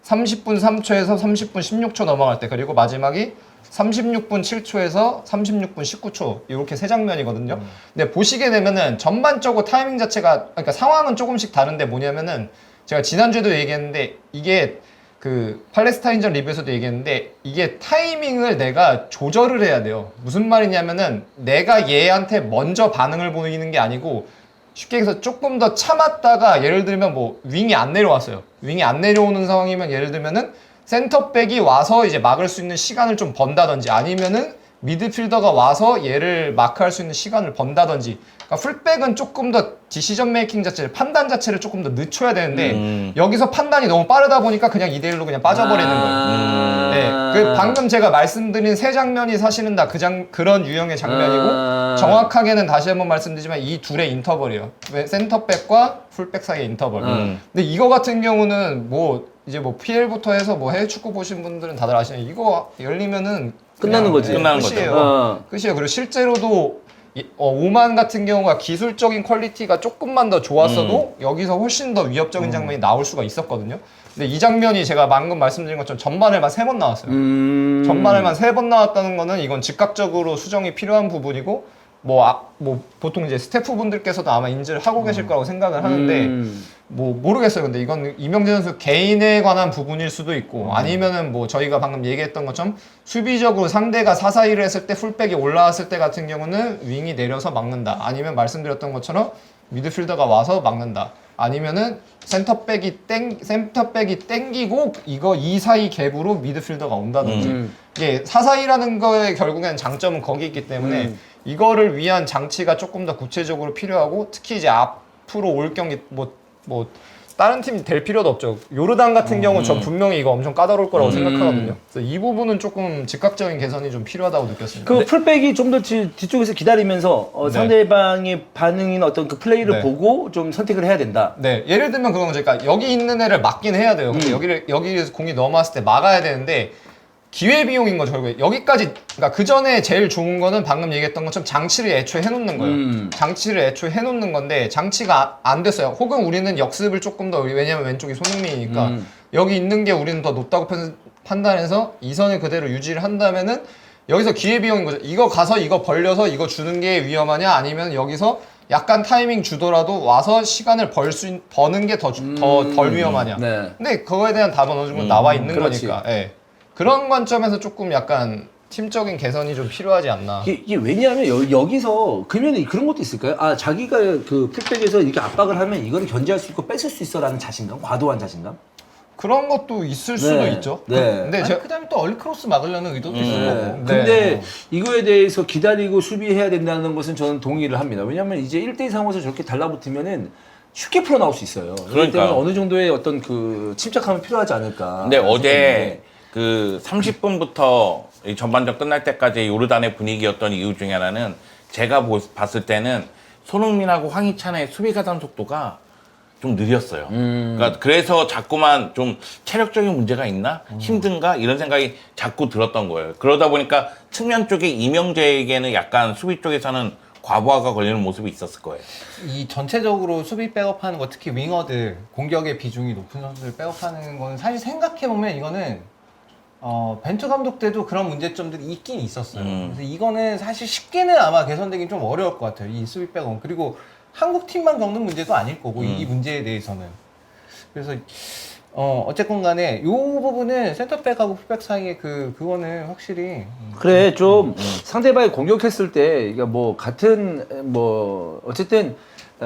30분 3초에서 30분 16초 넘어갈 때 그리고 마지막이 36분 7초에서 36분 19초 이렇게 세 장면이거든요. 근데 보시게 되면은 전반적으로 타이밍 자체가 그러니까 상황은 조금씩 다른데 뭐냐면은 제가 지난주에도 얘기했는데 이게 그 팔레스타인전 리뷰에서도 얘기했는데 이게 타이밍을 내가 조절을 해야 돼요. 무슨 말이냐면은 내가 얘한테 먼저 반응을 보이는 게 아니고 쉽게 해서 조금 더 참았다가 예를 들면 뭐 윙이 안 내려왔어요. 윙이 안 내려오는 상황이면 예를 들면은 센터백이 와서 이제 막을 수 있는 시간을 좀 번다든지 아니면은 미드필더가 와서 얘를 마크할 수 있는 시간을 번다든지 그러니까 풀백은 조금 더 디시전 메이킹 자체를 판단 자체를 조금 더 늦춰야 되는데 여기서 판단이 너무 빠르다 보니까 그냥 2대1로 그냥 빠져버리는 거예요. 네, 그 방금 제가 말씀드린 세 장면이 사실은 다 그런 유형의 장면이고 정확하게는 다시 한번 말씀드리지만 이 둘의 인터벌이에요. 센터백과 풀백 사이의 인터벌. 근데 이거 같은 경우는 뭐 이제 뭐 PL부터 해서 뭐 해외 축구 보신 분들은 다들 아시는 이거 열리면은 끝나는 거지. 끝나는 거죠. 끝이에요. 그리고 실제로도 오만 같은 경우가 기술적인 퀄리티가 조금만 더 좋았어도 여기서 훨씬 더 위협적인 장면이 나올 수가 있었거든요. 근데 이 장면이 제가 방금 말씀드린 것처럼 전반에만 3번 나왔어요. 전반에만 3번 나왔다는 거는 이건 즉각적으로 수정이 필요한 부분이고 뭐 보통 이제 스태프분들께서도 아마 인지를 하고 계실 거라고 생각을 하는데 뭐 모르겠어요. 근데 이건 이명재 선수 개인에 관한 부분일 수도 있고 아니면은 뭐 저희가 방금 얘기했던 것처럼 수비적으로 상대가 4-4-2를 했을 때 풀백이 올라왔을 때 같은 경우는 윙이 내려서 막는다. 아니면 말씀드렸던 것처럼 미드필더가 와서 막는다. 아니면은 센터백이 땡기고 이거 이 사이 갭으로 미드필더가 온다든지 이게 4-4-2라는 거의 결국엔 장점은 거기 있기 때문에 이거를 위한 장치가 조금 더 구체적으로 필요하고 특히 이제 앞으로 올 경기 뭐 다른 팀 될 필요도 없죠. 요르단 같은 경우 전 분명히 이거 엄청 까다로울 거라고 생각하거든요. 그래서 이 부분은 조금 즉각적인 개선이 좀 필요하다고 느꼈습니다. 그 풀백이 좀 더 뒤쪽에서 기다리면서 상대방의 반응이나 어떤 그 플레이를 네. 보고 좀 선택을 해야 된다. 네, 예를 들면 그런 거죠. 그러니까 여기 있는 애를 막긴 해야 돼요. 근데 여기에서 공이 넘어왔을 때 막아야 되는데 기회 비용인 거죠. 결국에 여기까지 그러니까 그 전에 제일 좋은 거는 방금 얘기했던 것처럼 장치를 애초에 해놓는 거예요. 장치를 애초에 해놓는 건데 장치가 안 됐어요. 혹은 우리는 역습을 조금 더 왜냐면 왼쪽이 손흥민이니까 여기 있는 게 우리는 더 높다고 판단해서 이 선을 그대로 유지를 한다면은 여기서 기회 비용인 거죠. 이거 가서 이거 벌려서 이거 주는 게 위험하냐 아니면 여기서 약간 타이밍 주더라도 와서 시간을 버는 게 더 덜 위험하냐. 네. 근데 그거에 대한 답은 어느 정도 나와 있는 그렇지. 거니까. 예. 그런 관점에서 조금 약간 팀적인 개선이 좀 필요하지 않나. 이게 왜냐하면 여기서 그러면 그런 것도 있을까요? 아 자기가 그 풀백에서 이렇게 압박을 하면 이건 견제할 수 있고 뺏을 수 있어라는 자신감, 과도한 자신감. 그런 것도 있을 수도 있죠. 네. 근데 아니, 그다음에 또 얼리크로스 막으려는 의도도 있을 네. 거고. 근데 이거에 대해서 기다리고 수비해야 된다는 것은 저는 동의를 합니다. 왜냐하면 이제 1대2 상황에서 저렇게 달라붙으면은 쉽게 풀어 나올 수 있어요. 그렇기 때문에 그러니까요. 어느 정도의 어떤 그 침착함이 필요하지 않을까. 근데 어제 그 30분부터 이 전반전 끝날 때까지 요르단의 분위기였던 이유 중에 하나는 제가 봤을 때는 손흥민하고 황희찬의 수비 가담 속도가 좀 느렸어요. 그러니까 그래서 자꾸만 좀 체력적인 문제가 있나? 힘든가? 이런 생각이 자꾸 들었던 거예요. 그러다 보니까 측면 쪽에 이명재에게는 약간 수비 쪽에서는 과부하가 걸리는 모습이 있었을 거예요. 이 전체적으로 수비 백업하는 거 특히 윙어들 공격의 비중이 높은 선수들 백업하는 건 사실 생각해보면 이거는 벤투 감독 때도 그런 문제점들이 있긴 있었어요. 그래서 이거는 사실 쉽게는 아마 개선되긴 좀 어려울 것 같아요. 이 수비 백업. 그리고 한국 팀만 겪는 문제도 아닐 거고 이 문제에 대해서는. 그래서 어쨌건 간에 이 부분은 센터백하고 풀백 사이에 그거는 확실히 그래 좀 상대방이 공격했을 때 그러니까 뭐 같은 뭐 어쨌든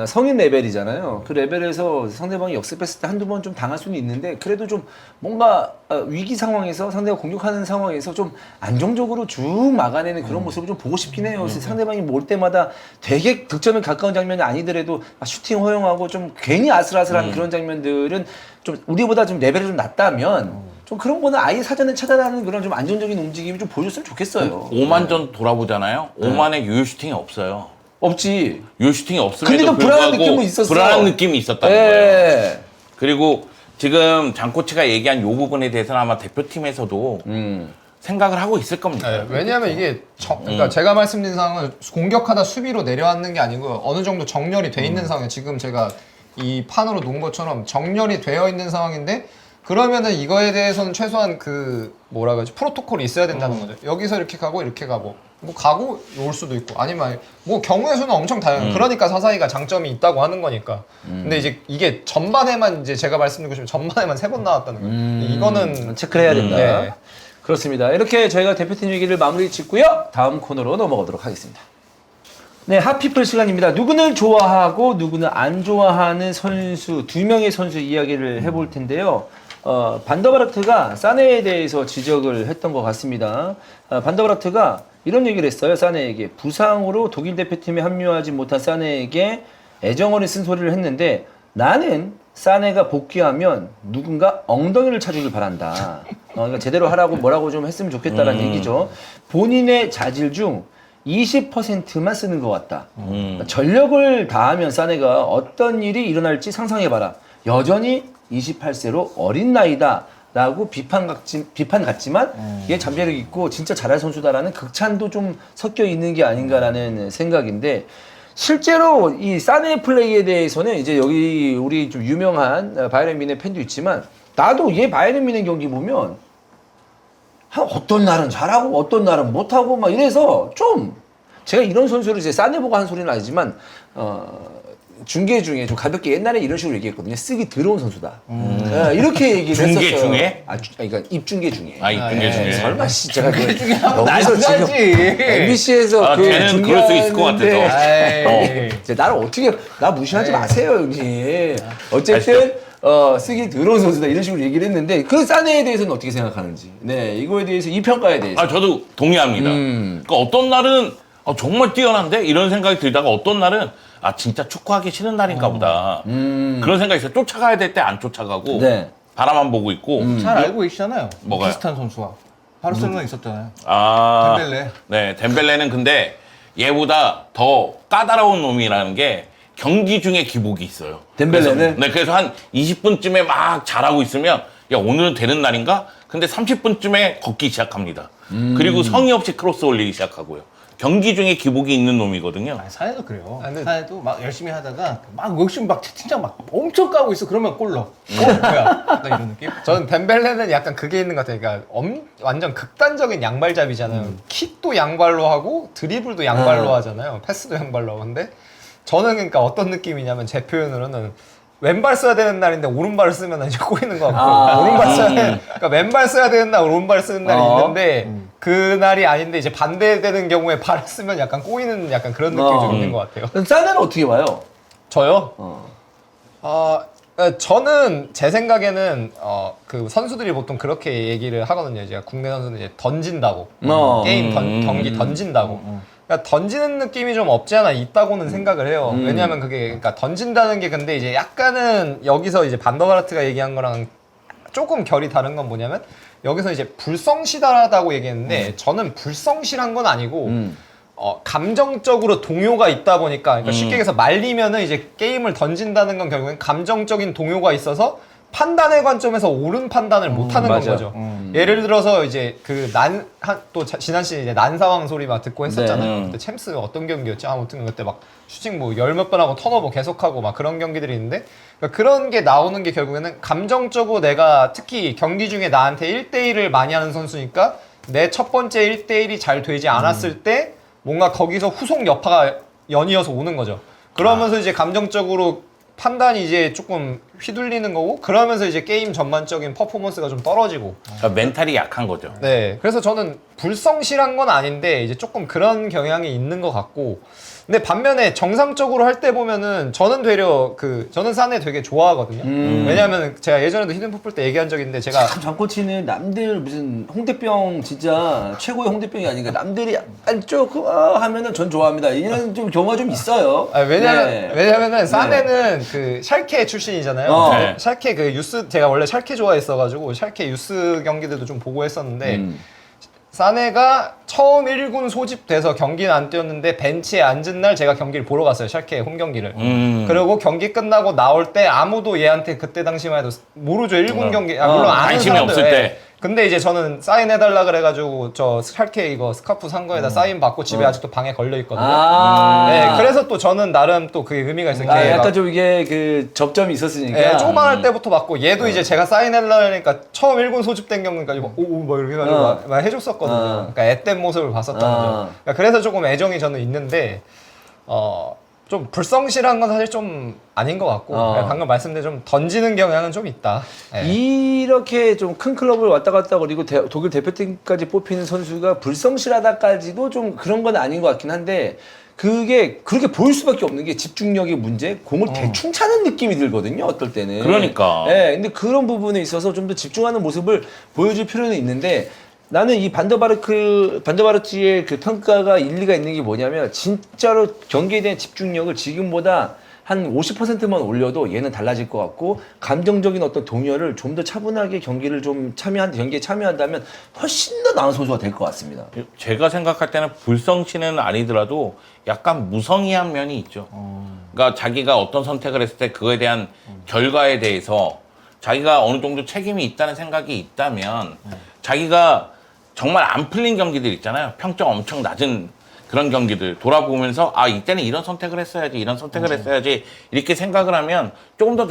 성인 레벨이잖아요. 그 레벨에서 상대방이 역습했을 때 한두 번 좀 당할 수는 있는데 그래도 좀 뭔가 위기 상황에서 상대가 공격하는 상황에서 좀 안정적으로 쭉 막아내는 그런 모습을 좀 보고 싶긴 해요. 상대방이 몰 때마다 되게 득점에 가까운 장면이 아니더라도 슈팅 허용하고 좀 괜히 아슬아슬한 그런 장면들은 좀 우리보다 좀 레벨이 좀 낮다면 좀 그런 거는 아예 사전에 차단하는 그런 좀 안정적인 움직임이 좀 보여줬으면 좋겠어요. 5만 전 돌아보잖아요. 5만에 유효 슈팅이 없어요. 없지. 유효 슈팅이 없음에도 근데도 불안한 불구하고 느낌은 있었어. 불안한 느낌이 있었다는 예. 거예요. 그리고 지금 장 코치가 얘기한 이 부분에 대해서는 아마 대표팀에서도 생각을 하고 있을 겁니다. 네, 왜냐하면 이게 그러니까 제가 말씀드린 상황은 공격하다 수비로 내려앉는 게 아니고 어느 정도 정렬이 돼 있는 상황이에요. 지금 제가 이 판으로 놓은 것처럼 정렬이 되어 있는 상황인데 그러면은 이거에 대해서는 최소한 그 뭐라 그러지 프로토콜이 있어야 된다는 거죠. 여기서 이렇게 가고 이렇게 가고 뭐 가고 올 수도 있고 아니면 뭐 경우의 수는 엄청 다양해요. 그러니까 사사이가 장점이 있다고 하는 거니까. 근데 이제 이게 전반에만 이제 제가 말씀드리고 싶으면 전반에만 3번 나왔다는 거예요. 이거는 체크를 해야 된다. 네. 그렇습니다. 이렇게 저희가 대표팀 얘기를 마무리 짓고요. 다음 코너로 넘어가도록 하겠습니다. 네, 핫피플 시간입니다. 누구는 좋아하고 누구는 안 좋아하는 선수, 2명의 선수 이야기를 해볼 텐데요. 반더바르트가 사네에 대해서 지적을 했던 것 같습니다. 반더바르트가 이런 얘기를 했어요. 사네에게. 부상으로 독일 대표팀에 합류하지 못한 사네에게 애정어린 쓴소리를 했는데 나는 사네가 복귀하면 누군가 엉덩이를 차주길 바란다. 그러니까 제대로 하라고 뭐라고 좀 했으면 좋겠다라는 얘기죠. 본인의 자질 중 20%만 쓰는 것 같다. 그러니까 전력을 다하면 사네가 어떤 일이 일어날지 상상해봐라. 여전히 28세로 어린 나이다. 라고 비판 같지만 얘 잠재력 있고 진짜 잘할 선수다라는 극찬도 좀 섞여 있는 게 아닌가라는 생각인데 실제로 이 사네의 플레이에 대해서는 이제 여기 우리 좀 유명한 바이에른 뮌헨 팬도 있지만 나도 얘 바이에른 뮌헨 경기 보면 어떤 날은 잘하고 어떤 날은 못하고 막 이래서 좀 제가 이런 선수를 이제 사네 보고 한 소리는 아니지만 중계 중에 좀 가볍게 옛날에 이런 식으로 얘기했거든요. 쓰기 더러운 선수다. 이렇게 얘기를 중계 했었어요. 중에? 그러니까 입중계 중에. 입중계 중에. 설마 진짜 중에 하면 여기서 지금 나지. MBC에서 걔는 그럴 수 있을 것 같아서. 이제 나를 어떻게 나 무시하지 마세요, 형님. 어쨌든 쓰기 더러운 선수다 이런 식으로 얘기를 했는데 그 사네에 대해서는 어떻게 생각하는지. 네, 이거에 대해서 이 평가에 대해서. 저도 동의합니다. 그러니까 어떤 날은 정말 뛰어난데 이런 생각이 들다가 어떤 날은 진짜 축구하기 싫은 날인가 보다. 그런 생각이 있어요. 쫓아가야 될 때 안 쫓아가고 네. 바라만 보고 있고. 잘 알고 계시잖아요. 뭐가요? 비슷한 선수가 바르셀로나 있었잖아요. 덴벨레. 네, 덴벨레는 근데 얘보다 더 까다로운 놈이라는 게 경기 중에 기복이 있어요. 덴벨레는? 네, 그래서 한 20분쯤에 막 잘하고 있으면 야 오늘은 되는 날인가? 근데 30분쯤에 걷기 시작합니다. 그리고 성의 없이 크로스 올리기 시작하고요. 경기 중에 기복이 있는 놈이거든요. 사내도 그래요. 근데- 사내도 막 열심히 하다가 막 열심히 막 채팅창 막 엄청 까고 있어. 그러면 골 넣어. 뭐야? 나 이런 느낌? 저는 덴벨레는 약간 그게 있는 것 같아요. 그러니까 완전 극단적인 양발잡이잖아요. 킥도 양발로 하고 드리블도 양발로 하잖아요. 패스도 양발로 하고. 근데 저는 그러니까 어떤 느낌이냐면 제 표현으로는 왼발 써야 되는 날인데 오른발을 쓰면 이제 꼬이는 것 같고 오른발 써야 그러니까 왼발 써야 되는 날 오른발 쓰는 날이 있는데 그 날이 아닌데 이제 반대되는 경우에 발을 쓰면 약간 꼬이는 약간 그런 느낌이 좀 있는 것 같아요. 그럼 사네는 어떻게 봐요? 저요? 저는 제 생각에는 그 선수들이 보통 그렇게 얘기를 하거든요. 이제 국내 선수는 이제 던진다고 게임 경기 던진다고. 그러니까 던지는 느낌이 좀 없지 않아 있다고는 생각을 해요. 왜냐하면 그게 그러니까 던진다는 게 근데 이제 약간은 여기서 이제 반더바르트가 얘기한 거랑 조금 결이 다른 건 뭐냐면 여기서 이제 불성실하다고 얘기했는데 저는 불성실한 건 아니고 감정적으로 동요가 있다 보니까 그러니까 쉽게 얘기해서 말리면은 이제 게임을 던진다는 건 결국엔 감정적인 동요가 있어서 판단의 관점에서 옳은 판단을 못 하는 건 맞아. 거죠. 예를 들어서 이제 그 또 지난 시즌 이제 난상황 소리 막 듣고 했었잖아요. 그때 챔스 어떤 경기였지? 아무튼 그때 막 슈팅 뭐 열 몇 번 하고 턴오버 계속하고 막 그런 경기들이 있는데 그러니까 그런 게 나오는 게 결국에는 감정적으로 내가 특히 경기 중에 나한테 1대1을 많이 하는 선수니까 내 첫 번째 1대1이 잘 되지 않았을 때 뭔가 거기서 후속 여파가 연이어서 오는 거죠. 그러면서 이제 감정적으로 판단이 이제 조금 휘둘리는 거고 그러면서 이제 게임 전반적인 퍼포먼스가 좀 떨어지고 그러니까 멘탈이 약한 거죠. 네 그래서 저는 불성실한 건 아닌데 이제 조금 그런 경향이 있는 것 같고 근데 반면에 정상적으로 할 때 보면은 저는 되려 저는 사내 되게 좋아하거든요. 왜냐하면 제가 예전에도 히든 풋볼 때 얘기한 적이 있는데 제가 참 장코치는 남들 무슨 홍대병 진짜 최고의 홍대병이 아닌가. 남들이 약간 조금 하면은 전 좋아합니다. 이런 좀 경우가 좀 있어요. 왜냐면은 사내는 그 샬케 출신이잖아요. 네. 샬케 그 유스 제가 원래 샬케 좋아했어가지고 샬케 유스 경기들도 좀 보고 했었는데 사네가 처음 1군 소집돼서 경기는 안 뛰었는데 벤치에 앉은 날 제가 경기를 보러 갔어요. 샬케 홈 경기를. 그리고 경기 끝나고 나올 때 아무도 얘한테 그때 당시만 해도 모르죠. 1군 경기. 물론 아는 관심이 사람들, 없을 때. 예. 근데 이제 저는 사인해달라 그래가지고 저 샬케 이거 스카프 산 거에다 사인 받고 집에 아직도 방에 걸려 있거든요. 네, 그래서 또 저는 나름 또 그게 의미가 있어요. 걔 약간 막- 좀 이게 그 접점이 있었으니까. 예, 조그만할 때부터 받고 얘도 이제 제가 사인하려니까 처음 1군 소집된 경우니까 뭐 이렇게 해가지고 막 해줬었거든요. 그러니까 앳된 모습을 봤었던 거죠. 그러니까 그래서 조금 애정이 저는 있는데 좀 불성실한 건 사실 좀 아닌 것 같고 방금 말씀드린 좀 던지는 경향은 좀 있다. 예. 이렇게 좀 큰 클럽을 왔다 갔다 그리고 독일 대표팀까지 뽑히는 선수가 불성실하다까지도 좀 그런 건 아닌 것 같긴 한데 그게 그렇게 보일 수밖에 없는 게 집중력의 문제, 공을 대충 차는 느낌이 들거든요. 어떨 때는. 그러니까. 예, 근데 그런 부분에 있어서 좀 더 집중하는 모습을 보여줄 필요는 있는데 나는 이 반더바르트의 그 평가가 일리가 있는 게 뭐냐면 진짜로 경기에 대한 집중력을 지금보다 한 50%만 올려도 얘는 달라질 것 같고 감정적인 어떤 동요를 좀 더 차분하게 경기에 참여한다면 훨씬 더 나은 선수가 될 것 같습니다. 제가 생각할 때는 불성실은 아니더라도 약간 무성의한 면이 있죠. 그러니까 자기가 어떤 선택을 했을 때 그거에 대한 결과에 대해서 자기가 어느 정도 책임이 있다는 생각이 있다면 자기가 정말 안 풀린 경기들 있잖아요. 평점 엄청 낮은 그런 경기들 돌아보면서 이때는 이런 선택을 했어야지 이런 선택을 했어야지 이렇게 생각을 하면 조금 더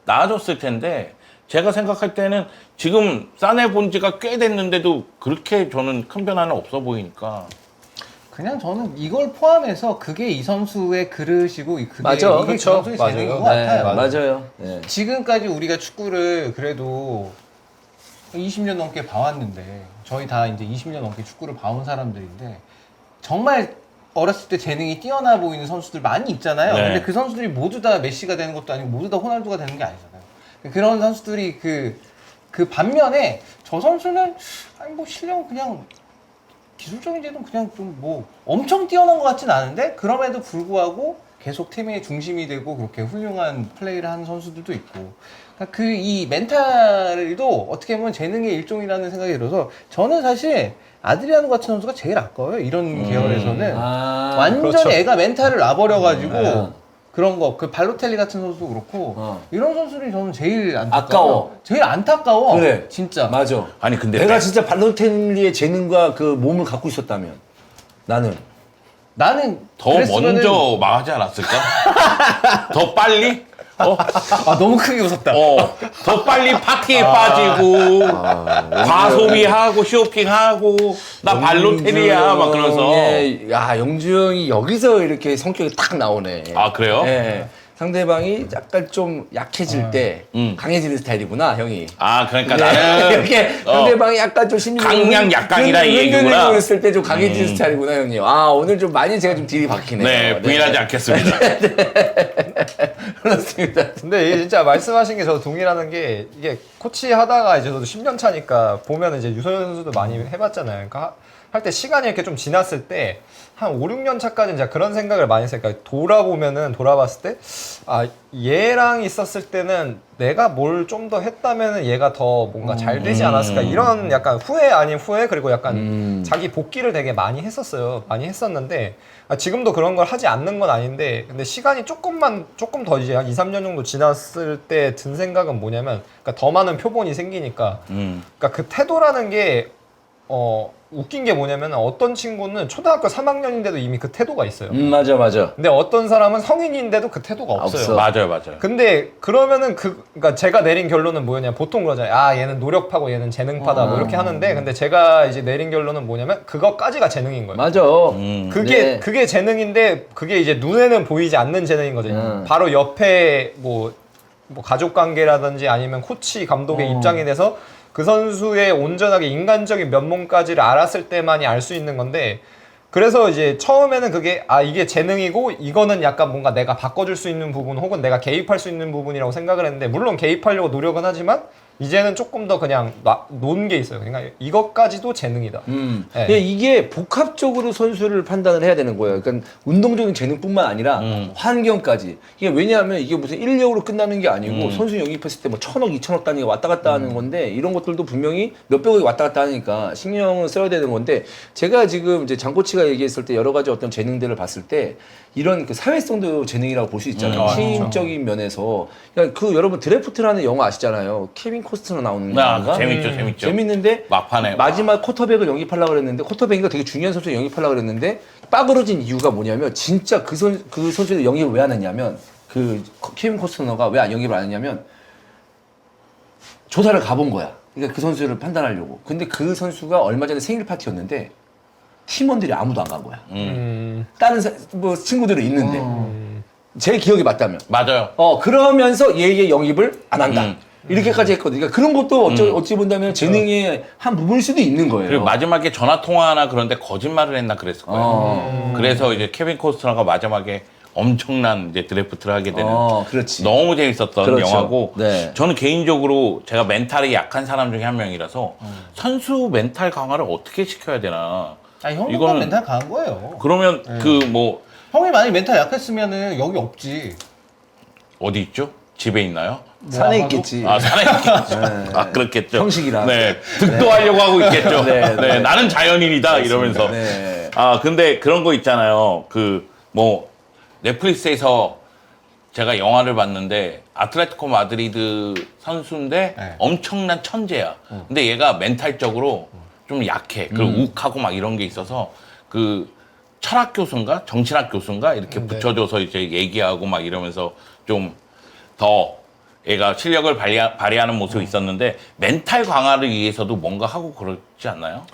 나아졌을 텐데 제가 생각할 때는 지금 사네 본 지가 꽤 됐는데도 그렇게 저는 큰 변화는 없어 보이니까 그냥 저는 이걸 포함해서 그게 이 선수의 그릇이고 그게 맞아. 이게 그 그렇죠. 선수의 재능인 맞아요. 것 같아요. 맞아요. 네. 지금까지 우리가 축구를 그래도 20년 넘게 봐왔는데 저희 다 이제 20년 넘게 축구를 봐온 사람들인데 정말 어렸을 때 재능이 뛰어나 보이는 선수들 많이 있잖아요. 네. 근데 그 선수들이 모두 다 메시가 되는 것도 아니고 모두 다 호날두가 되는 게 아니잖아요. 그런 선수들이 그 반면에 저 선수는 뭐 실력은 그냥 기술적인 재능 그냥 좀 뭐 엄청 뛰어난 것 같진 않은데 그럼에도 불구하고 계속 팀의 중심이 되고 그렇게 훌륭한 플레이를 하는 선수들도 있고 그러니까 이 멘탈도 어떻게 보면 재능의 일종이라는 생각이 들어서 저는 사실 아드리아노 같은 선수가 제일 아까워요. 이런 계열에서는 완전히 그렇죠. 애가 멘탈을 놔버려가지고 그런 거 그 발로텔리 같은 선수도 그렇고 이런 선수들이 저는 제일 아까워. 제일 안타까워. 그래. 진짜. 맞아. 아니 근데 내가 진짜 발로텔리의 재능과 그 몸을 갖고 있었다면 나는 나는 더 그랬으면은- 먼저 망하지 않았을까? 더 빨리? 너무 크게 웃었다. 더 빨리 파티에 빠지고 과소비하고 쇼핑하고 나 발로텔리야 막 그러면서 영주 형이 여기서 이렇게 성격이 딱 나오네. 그래요? 예. 상대방이 약간 좀 약해질 때 강해지는 스타일이구나, 형이. 그러니까 네. 나는 이렇게 상대방이 약간 좀 강약 약강이다 이 얘기구나. 흔들리고 있을 때 좀 강해지는 스타일이구나, 형님. 오늘 좀 많이 제가 좀 딜이 박히네요. 네 부인하지 않겠습니다. 그렇습니다. 근데 이게 진짜 말씀하신 게 저도 동의라는 게 이게 코치 하다가 이제 저도 10년 차니까 보면 이제 유소연 선수도 많이 해봤잖아요. 그러니까 할 때 시간이 이렇게 좀 지났을 때 한 5, 6년 차까지는 제가 그런 생각을 많이 했어요. 그러니까 돌아봤을 때 얘랑 있었을 때는 내가 뭘 좀 더 했다면은 얘가 더 뭔가 잘 되지 않았을까 이런 약간 후회 아닌 후회 그리고 약간 자기 복귀를 되게 많이 했었어요. 많이 했었는데 지금도 그런 걸 하지 않는 건 아닌데 근데 시간이 조금 더 이제 한 2, 3년 정도 지났을 때 든 생각은 뭐냐면 그러니까 더 많은 표본이 생기니까 그러니까 그 태도라는 게 웃긴 게 뭐냐면 어떤 친구는 초등학교 3학년인데도 이미 그 태도가 있어요. 맞아. 근데 어떤 사람은 성인인데도 그 태도가 없어요. 없어. 맞아요. 근데 그러면은 그러니까 제가 내린 결론은 뭐였냐? 보통 그러잖아요. 얘는 노력파고 얘는 재능파다 뭐 이렇게 하는데 근데 제가 이제 내린 결론은 뭐냐면 그것까지가 재능인 거예요. 맞아. 그게 재능인데 그게 이제 눈에는 보이지 않는 재능인 거죠. 바로 옆에 뭐 가족 관계라든지 아니면 코치 감독의 입장이 돼서 그 선수의 온전하게 인간적인 면모까지를 알았을 때만이 알 수 있는 건데 그래서 이제 처음에는 그게 이게 재능이고 이거는 약간 뭔가 내가 바꿔줄 수 있는 부분 혹은 내가 개입할 수 있는 부분이라고 생각을 했는데 물론 개입하려고 노력은 하지만 이제는 조금 더 그냥 놓은 게 있어요. 그러니까 이것까지도 재능이다. 네. 근데 이게 복합적으로 선수를 판단을 해야 되는 거예요. 그러니까 운동적인 재능뿐만 아니라 환경까지. 이게 왜냐하면 이게 무슨 인력으로 끝나는 게 아니고 선수 영입했을 때 뭐 1,000억, 2,000억 단위가 왔다 갔다 하는 건데 이런 것들도 분명히 몇백억이 왔다 갔다 하니까 신경을 써야 되는 건데 제가 지금 이제 장 코치가 얘기했을 때 여러 가지 어떤 재능들을 봤을 때 이런 그 사회성도 재능이라고 볼 수 있잖아요. 팀적인 면에서. 그러니까 그 여러분 드래프트라는 영화 아시잖아요. 케빈 코스트너 나오는 영화가. 재밌죠, 재밌죠. 재밌는데 막판에 마지막 쿼터백을 영입하려고 그랬는데 쿼터백이가 되게 중요한 선수를 영입하려고 그랬는데 빠그러진 이유가 뭐냐면 진짜 그 선수를 영입을 왜 안 했냐면 그 케빈 코스트너가 왜 영입을 안 했냐면 조사를 가본 거야. 그러니까 그 선수를 판단하려고. 근데 그 선수가 얼마 전에 생일 파티였는데 팀원들이 아무도 안 간 거야. 다른 뭐 친구들은 있는데 제 기억이 맞다면. 맞아요. 그러면서 얘의 영입을 안 한다. 이렇게까지 했거든요. 그러니까 그런 것도 어찌 본다면 재능의 한 부분일 수도 있는 거예요. 그리고 마지막에 전화 통화나 그런데 거짓말을 했나 그랬을 거예요. 그래서 이제 케빈 코스트너가 마지막에 엄청난 이제 드래프트를 하게 되는 그렇지. 너무 재밌었던 그렇죠. 영화고 네. 저는 개인적으로 제가 멘탈이 약한 사람 중에 한 명이라서 선수 멘탈 강화를 어떻게 시켜야 되나. 형도 이거는- 멘탈 강한 거예요. 그러면 그 뭐 형이 만약에 멘탈 약했으면은 여기 없지. 어디 있죠? 집에 있나요? 산에 아마도? 있겠지. 산에 있겠죠. 그렇겠죠. 형식이라. 네. 득도하려고 하고 있겠죠. 네, 네. 나는 자연인이다 이러면서. 네. 근데 그런 거 있잖아요. 그 뭐 넷플릭스에서 제가 영화를 봤는데 아틀레티코 마드리드 선수인데 네. 엄청난 천재야. 근데 얘가 멘탈적으로 좀 약해. 그리고 욱하고 막 이런 게 있어서 그 철학 교수인가 정신학 교수인가 이렇게 붙여줘서 이제 얘기하고 막 이러면서 좀 더 얘가 실력을 발휘하는 모습이 있었는데 멘탈 강화를 위해서도 뭔가 하고 그러지 않나요?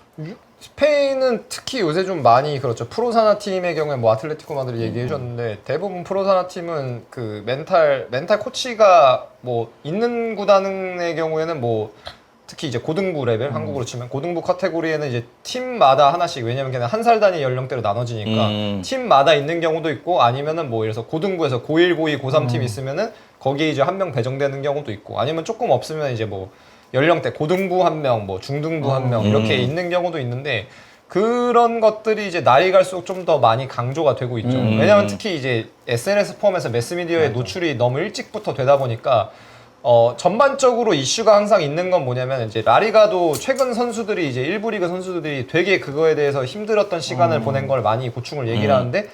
스페인은 특히 요새 좀 많이 그렇죠. 프로사나 팀의 경우에 뭐 아틀레티코 마드리드 얘기해 줬는데 대부분 프로사나 팀은 그 멘탈 코치가 뭐 있는 구단의 경우에는 뭐 특히 이제 고등부 레벨 한국으로 치면 고등부 카테고리에는 이제 팀마다 하나씩 왜냐면 그냥 한 살 단위 연령대로 나눠지니까 팀마다 있는 경우도 있고 아니면은 뭐 예를 들어서 고등부에서 고1, 고2, 고3 팀 있으면은 거기에 이제 한 명 배정되는 경우도 있고 아니면 조금 없으면 이제 뭐 연령대 고등부 한 명, 뭐 중등부 한 명 이렇게 있는 경우도 있는데 그런 것들이 이제 나이 갈수록 좀 더 많이 강조가 되고 있죠. 왜냐면 특히 이제 SNS 포함해서 매스미디어에 노출이 너무 일찍부터 되다 보니까 전반적으로 이슈가 항상 있는 건 뭐냐면 이제 라리가도 최근 선수들이 이제 1부 리그 선수들이 되게 그거에 대해서 힘들었던 시간을 보낸 걸 많이 고충을 얘기를 하는데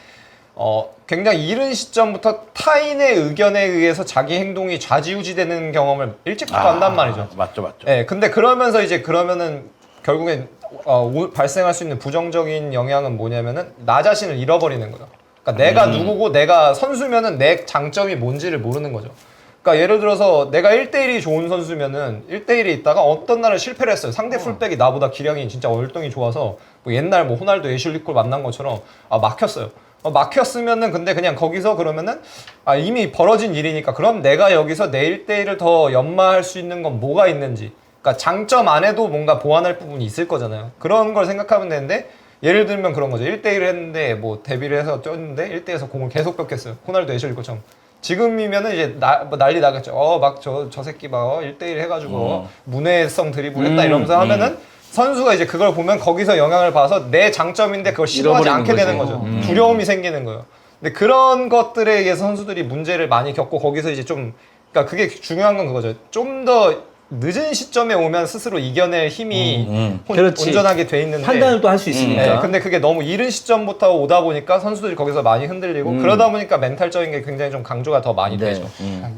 굉장히 이른 시점부터 타인의 의견에 의해서 자기 행동이 좌지우지되는 경험을 일찍부터 한단 말이죠. 맞죠. 네, 근데 그러면서 이제 그러면은 결국엔 발생할 수 있는 부정적인 영향은 뭐냐면은 나 자신을 잃어버리는 거죠. 그러니까 내가 누구고 내가 선수면은 내 장점이 뭔지를 모르는 거죠. 그러니까 예를 들어서 내가 1대1이 좋은 선수면은 1대1에 있다가 어떤 날은 실패를 했어요. 상대 풀백이 나보다 기량이 진짜 월등히 좋아서 뭐 옛날 뭐 호날두 애슐리콜 만난 것처럼 막혔어요. 막혔으면은 근데 그냥 거기서 그러면은 이미 벌어진 일이니까 그럼 내가 여기서 내 1대1을 더 연마할 수 있는 건 뭐가 있는지 그러니까 장점 안에도 뭔가 보완할 부분이 있을 거잖아요. 그런 걸 생각하면 되는데 예를 들면 그런 거죠. 1대1을 했는데 뭐 데뷔를 해서 뛰었는데 1대1에서 공을 계속 뺏겼어요. 호날두 애슐리콜처럼. 지금이면은 이제 난리 나겠죠. 막 저 새끼 막 1대1 해가지고 문외성 드리블 했다 이러면서 하면은 선수가 이제 그걸 보면 거기서 영향을 봐서 내 장점인데 그걸 시도하지 않게 되는 거죠. 두려움이 생기는 거예요. 근데 그런 것들에 의해서 선수들이 문제를 많이 겪고 거기서 이제 좀 그러니까 그게 중요한 건 그거죠. 좀 더 늦은 시점에 오면 스스로 이겨낼 힘이 그렇지. 온전하게 돼 있는데 판단을 또 할 수 있으니까. 네, 근데 그게 너무 이른 시점부터 오다 보니까 선수들이 거기서 많이 흔들리고 그러다 보니까 멘탈적인 게 굉장히 좀 강조가 더 많이 네. 되죠.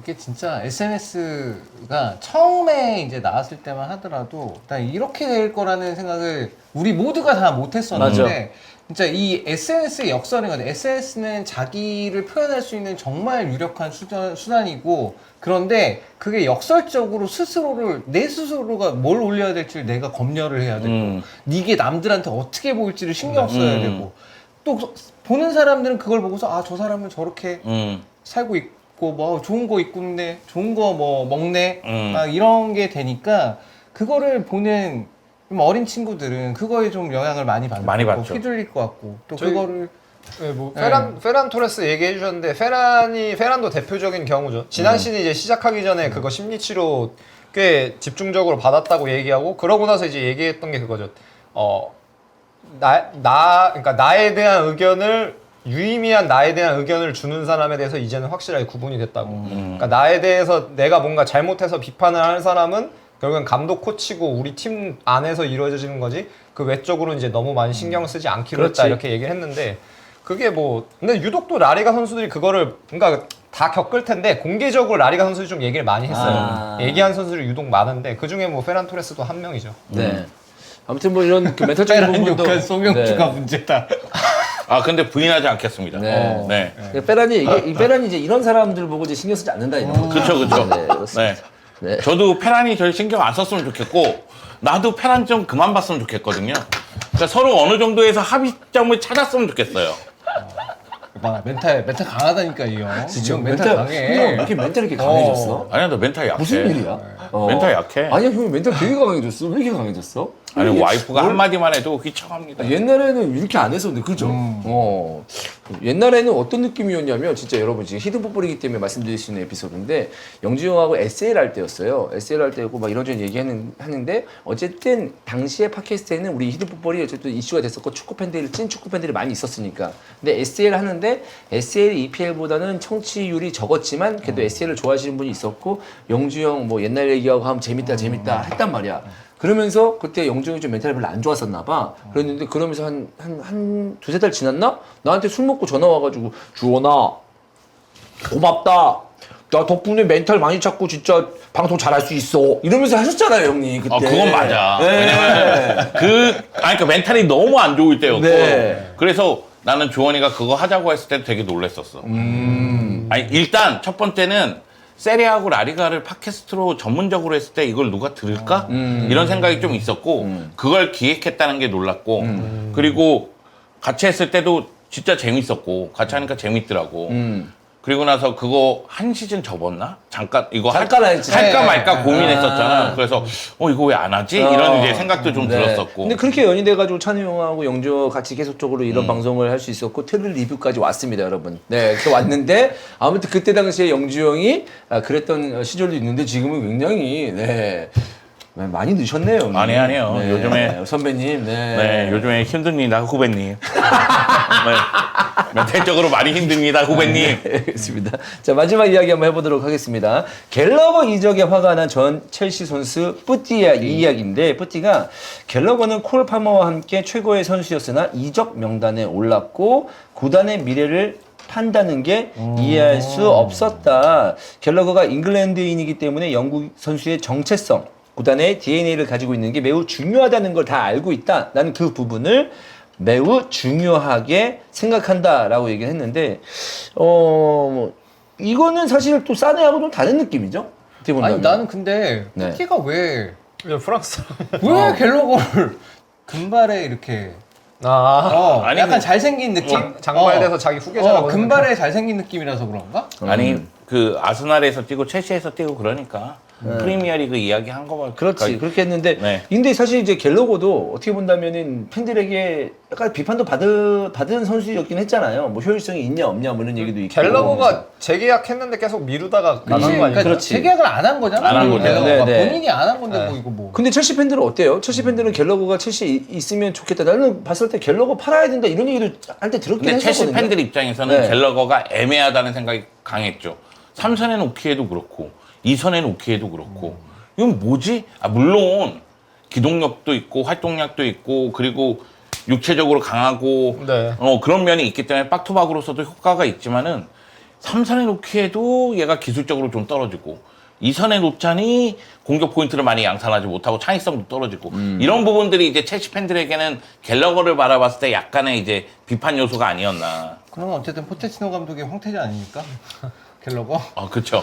이게 진짜 SNS가 처음에 이제 나왔을 때만 하더라도 일단 이렇게 될 거라는 생각을 우리 모두가 다 못했었는데 맞아. 진짜 이 SNS의 역설인 것 같아요. SNS는 자기를 표현할 수 있는 정말 유력한 수단이고 그런데 그게 역설적으로 내 스스로가 뭘 올려야 될지를 내가 검열을 해야 되고 이게 남들한테 어떻게 보일지를 신경 써야 되고 또 보는 사람들은 그걸 보고서 저 사람은 저렇게 살고 있고 뭐 좋은 거 입고 있네 좋은 거 뭐 먹네 막 이런 게 되니까 그거를 보는 좀 어린 친구들은 그거에 좀 영향을 많이 받을 많이 것 같고, 받죠. 휘둘릴 것 같고 또 저희- 그거를 네, 뭐 네. 페란 토레스 얘기해 주셨는데 페란도 대표적인 경우죠. 지난 시즌 이제 시작하기 전에 그거 심리치료 꽤 집중적으로 받았다고 얘기하고 그러고 나서 이제 얘기했던 게 그거죠. 그러니까 나에 대한 의견을 유의미한 나에 대한 의견을 주는 사람에 대해서 이제는 확실하게 구분이 됐다고. 그러니까 나에 대해서 내가 뭔가 잘못해서 비판을 하는 사람은 결국엔 감독 코치고 우리 팀 안에서 이루어지는 거지 그 외적으로 이제 너무 많이 신경 쓰지 않기로 했다 그렇지. 이렇게 얘기를 했는데 그게 뭐 근데 유독 또 라리가 선수들이 그거를 그러니까 다 겪을 텐데 공개적으로 라리가 선수들이 좀 얘기를 많이 했어요. 아. 얘기한 선수들이 유독 많은데 그 중에 뭐 페란 토레스도 한 명이죠. 네. 아무튼 뭐 이런 그 멘탈적인 페란 부분도 욕한 송영주가 네. 문제다. 아 근데 부인하지 않겠습니다. 네. 네. 페란이 이제 이런 사람들 보고 이제 신경 쓰지 않는다 이런 거. 그쵸. 네, 그렇습니다. 네. 네. 저도 페란이 절 신경 안 썼으면 좋겠고 나도 페란 좀 그만 봤으면 좋겠거든요. 그러니까 서로 어느 정도에서 합의점을 찾았으면 좋겠어요. 봐, 멘탈 강하다니까 이 형. 이 형 멘탈 형, 강해. 이렇게 멘탈 이렇게 강해졌어? 아니야 너 멘탈 약해. 무슨 일이야? 멘탈 약해. 아니야, 형이 멘탈 되게 강해졌어. 왜 이렇게 강해졌어? 아니 이게 와이프가 뭘- 한마디만 해도 휘청합니다. 옛날에는 이렇게 안 했었는데, 그죠? 옛날에는 어떤 느낌이었냐면, 진짜 여러분, 지금 히든 풋볼이기 때문에 말씀드릴 수 있는 에피소드인데, 영지 형하고 SL 할 때였어요. SL 할 때고, 막 이런저런 하는데, 어쨌든, 당시에 팟캐스트에는 우리 히든 풋볼이 어쨌든 이슈가 됐었고, 찐 축구 팬들이 많이 있었으니까. 근데 SL 하는데, SL EPL보다는 청취율이 적었지만, 그래도 SL을 좋아하시는 분이 있었고, 영주 형 뭐 옛날 얘기하고 하면 재밌다 했단 말이야. 그러면서 그때 영중이 좀 멘탈이 별로 안 좋았었나 봐. 그랬는데 그러면서 한 두세 달 지났나? 나한테 술 먹고 전화 와가지고 주원아 고맙다. 나 덕분에 멘탈 많이 찾고 진짜 방송 잘할 수 있어. 이러면서 하셨잖아요, 형님. 그때. 아 그건 맞아. 네. 왜냐면 그 멘탈이 너무 안 좋을 때였고. 네. 그래서 나는 주원이가 그거 하자고 했을 때 되게 놀랬었어. 아니 일단 첫 번째는 세리아하고 라리가를 팟캐스트로 전문적으로 했을 때 이걸 누가 들을까? 이런 생각이 좀 있었고 그걸 기획했다는 게 놀랐고 그리고 같이 했을 때도 진짜 재밌었고 같이 하니까 재밌더라고. 그리고 나서 그거 한 시즌 접었나? 잠깐 이거 잠깐 했지. 할까 네. 말까 고민했었잖아. 그래서 이거 왜 안 하지? 이런 이제 생각도 좀 네. 들었었고. 근데 그렇게 연이돼가지고 찬우 형하고 영주 같이 계속적으로 이런 방송을 할 수 있었고 트릴 리뷰까지 왔습니다, 여러분. 네, 이렇게 왔는데 아무튼 그때 당시에 영주 형이 그랬던 시절도 있는데 지금은 굉장히 많이 늦으셨네요. 형님. 아니에요. 네, 요즘에 선배님. 네, 요즘에 힘듭니다, 후배님. 네. 멘탈적으로 많이 힘듭니다, 후배님. 알겠습니다. 자, 마지막 이야기 한번 해보도록 하겠습니다. 갤러거 이적에 화가 난 전 첼시 선수 뿌띠의 이야기인데, 뿌띠가 갤러거는 콜 파머와 함께 최고의 선수였으나 이적 명단에 올랐고, 구단의 미래를 판다는 게 이해할 수 없었다. 갤러거가 잉글랜드인이기 때문에 영국 선수의 정체성, 구단의 DNA를 가지고 있는 게 매우 중요하다는 걸 다 알고 있다. 나는 그 부분을 매우 중요하게 생각한다라고 얘기를 했는데, 이거는 사실 또 사네하고 좀 다른 느낌이죠? 어떻게 본다면. 아니 나는 근데 네. 푸티가 왜 프랑스 갤러거를 금발에 이렇게 아니, 약간 잘생긴 느낌? 장발돼서 자기 후계자라고 금발에 잘생긴 느낌이라서 그런가? 아니, 그 아스날에서 뛰고 첼시에서 뛰고 그러니까 프리미어리그 이야기 한 거만. 그렇지. 그렇게 했는데, 네. 근데 사실 이제 갤러거도 어떻게 본다면은 팬들에게 약간 비판도 받은 선수였긴 했잖아요. 뭐 효율성이 있냐 없냐 뭐 이런 얘기도 있고. 갤러거가 재계약했는데 계속 미루다가 나간 거 아니에요? 그러니까 그렇지. 재계약을 안 한 거잖아. 안한 거죠. 갤러거가. 네, 네. 본인이 안 한 건데 뭐 이거 뭐. 근데 첼시 팬들은 어때요? 첼시 팬들은 갤러거가 첼시에 있으면 좋겠다. 나는 봤을 때 갤러거 팔아야 된다 이런 얘기도 할 때 들었긴 근데 첼시 했었거든요. 팬들 입장에서는 네. 갤러거가 애매하다는 생각이 강했죠. 3선에 놓기에도 그렇고 2선에 놓기에도 그렇고 이건 뭐지? 물론 기동력도 있고 활동량도 있고 그리고 육체적으로 강하고 네. 그런 면이 있기 때문에 박투박으로서도 효과가 있지만은 3선에 놓기에도 얘가 기술적으로 좀 떨어지고 2선에 놓자니 공격 포인트를 많이 양산하지 못하고 창의성도 떨어지고 이런 부분들이 이제 첼시 팬들에게는 갤러거를 바라봤을 때 약간의 이제 비판 요소가 아니었나. 그러면 어쨌든 포체티노 감독의 황태자 아닙니까? 갤러거? 그렇죠.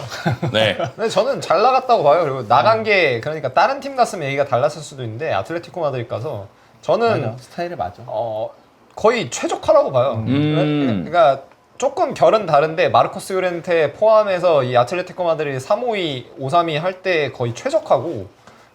네. 근데 저는 잘 나갔다고 봐요. 그리고 나간 게 그러니까 다른 팀 갔으면 얘기가 달랐을 수도 있는데 아틀레티코 마드리드 가서 저는 맞아. 스타일이 맞아. 거의 최적화라고 봐요. 그러니까 조금 결은 다른데 마르코스 요렌테 포함해서 이 아틀레티코 마드리드 352, 532 할 때 거의 최적화고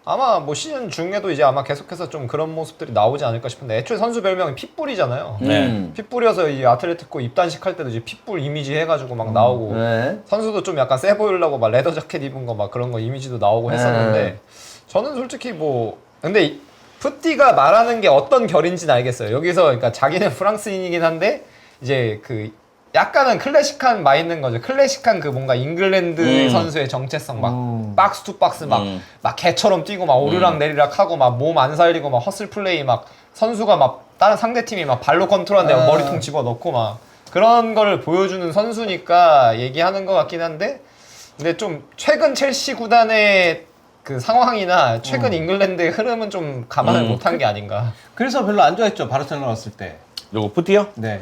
아마 뭐 시즌 중에도 이제 아마 계속해서 좀 그런 모습들이 나오지 않을까 싶은데 애초에 선수 별명이 핏불이잖아요. 네. 핏불이어서 이 아틀레티코 입단식 할 때도 이제 핏불 이미지 해가지고 막 나오고 네. 선수도 좀 약간 세 보이려고 막 레더 자켓 입은 거 막 그런 거 이미지도 나오고 했었는데 네. 저는 솔직히 뭐 근데 푸띠가 말하는 게 어떤 결인지는 알겠어요. 여기서 그러니까 자기는 프랑스인이긴 한데 이제 그 약간은 클래식한 마 있는 거죠. 클래식한 그 뭔가 잉글랜드 선수의 정체성 막 박스 투 박스 막 개처럼 뛰고 막 오르락 내리락 하고 막 몸 안 살리고 막 허슬 플레이 막 선수가 막 다른 상대 팀이 막 발로 컨트롤하는데 막 머리통 집어 넣고 막 그런 거를 보여주는 선수니까 얘기하는 것 같긴 한데 근데 좀 최근 첼시 구단의 그 상황이나 최근 잉글랜드의 흐름은 좀 감안을 못한 게 아닌가. 그래서 별로 안 좋아했죠. 바르셀로나 왔을 때. 누구 푸티요? 네.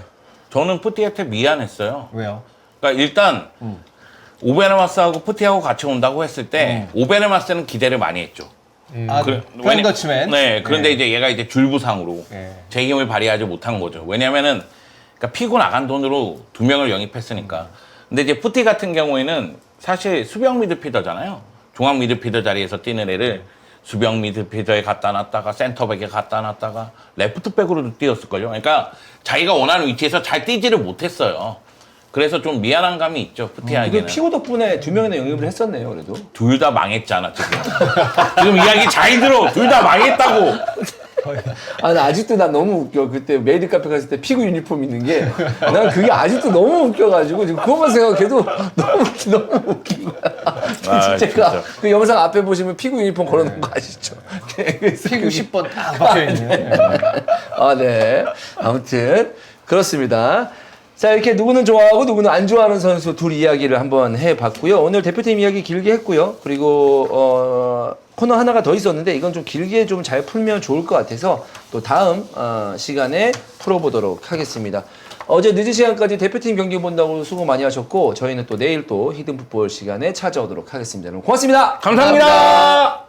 저는 푸티한테 미안했어요. 왜요? 그러니까 일단 오베르마스하고 푸티하고 같이 온다고 했을 때 오베르마스는 기대를 많이 했죠. 아, 프렌더치맨. 네, 그런데 이제 얘가 이제 줄부상으로 제 힘을 발휘하지 못한 거죠. 왜냐면은 그러니까 피고 나간 돈으로 2명을 영입했으니까. 근데 이제 푸티 같은 경우에는 사실 수비형 미드필더잖아요. 중앙 미드필더 자리에서 뛰는 애를 수비형 미드필더에 갖다 놨다가 센터백에 갖다 놨다가 레프트백으로도 뛰었을걸요. 그러니까 자기가 원하는 위치에서 잘 뛰지를 못했어요. 그래서 좀 미안한 감이 있죠, 그 푸티에게는. 피고 덕분에 2명이나 영입을 했었네요, 그래도. 둘 다 망했잖아, 지금. 지금 이야기 잘 들어. 둘 다 망했다고. 나 아직도 난 너무 웃겨. 그때 메이드 카페 갔을 때 피구 유니폼 있는 게, 난 그게 아직도 너무 웃겨가지고, 지금 그것만 생각해도 너무 웃긴 거야. 제가 그 영상 앞에 보시면 피구 유니폼 걸어놓은 거 아시죠? 피구 10번 딱 박혀있는. 네. 아무튼, 그렇습니다. 자, 이렇게 누구는 좋아하고 누구는 안 좋아하는 선수 둘 이야기를 한번 해봤고요. 오늘 대표팀 이야기 길게 했고요. 그리고 코너 하나가 더 있었는데 이건 좀 길게 좀 잘 풀면 좋을 것 같아서 또 다음 시간에 풀어보도록 하겠습니다. 어제 늦은 시간까지 대표팀 경기 본다고 수고 많이 하셨고 저희는 또 내일 또 히든풋볼 시간에 찾아오도록 하겠습니다. 여러분 고맙습니다. 감사합니다.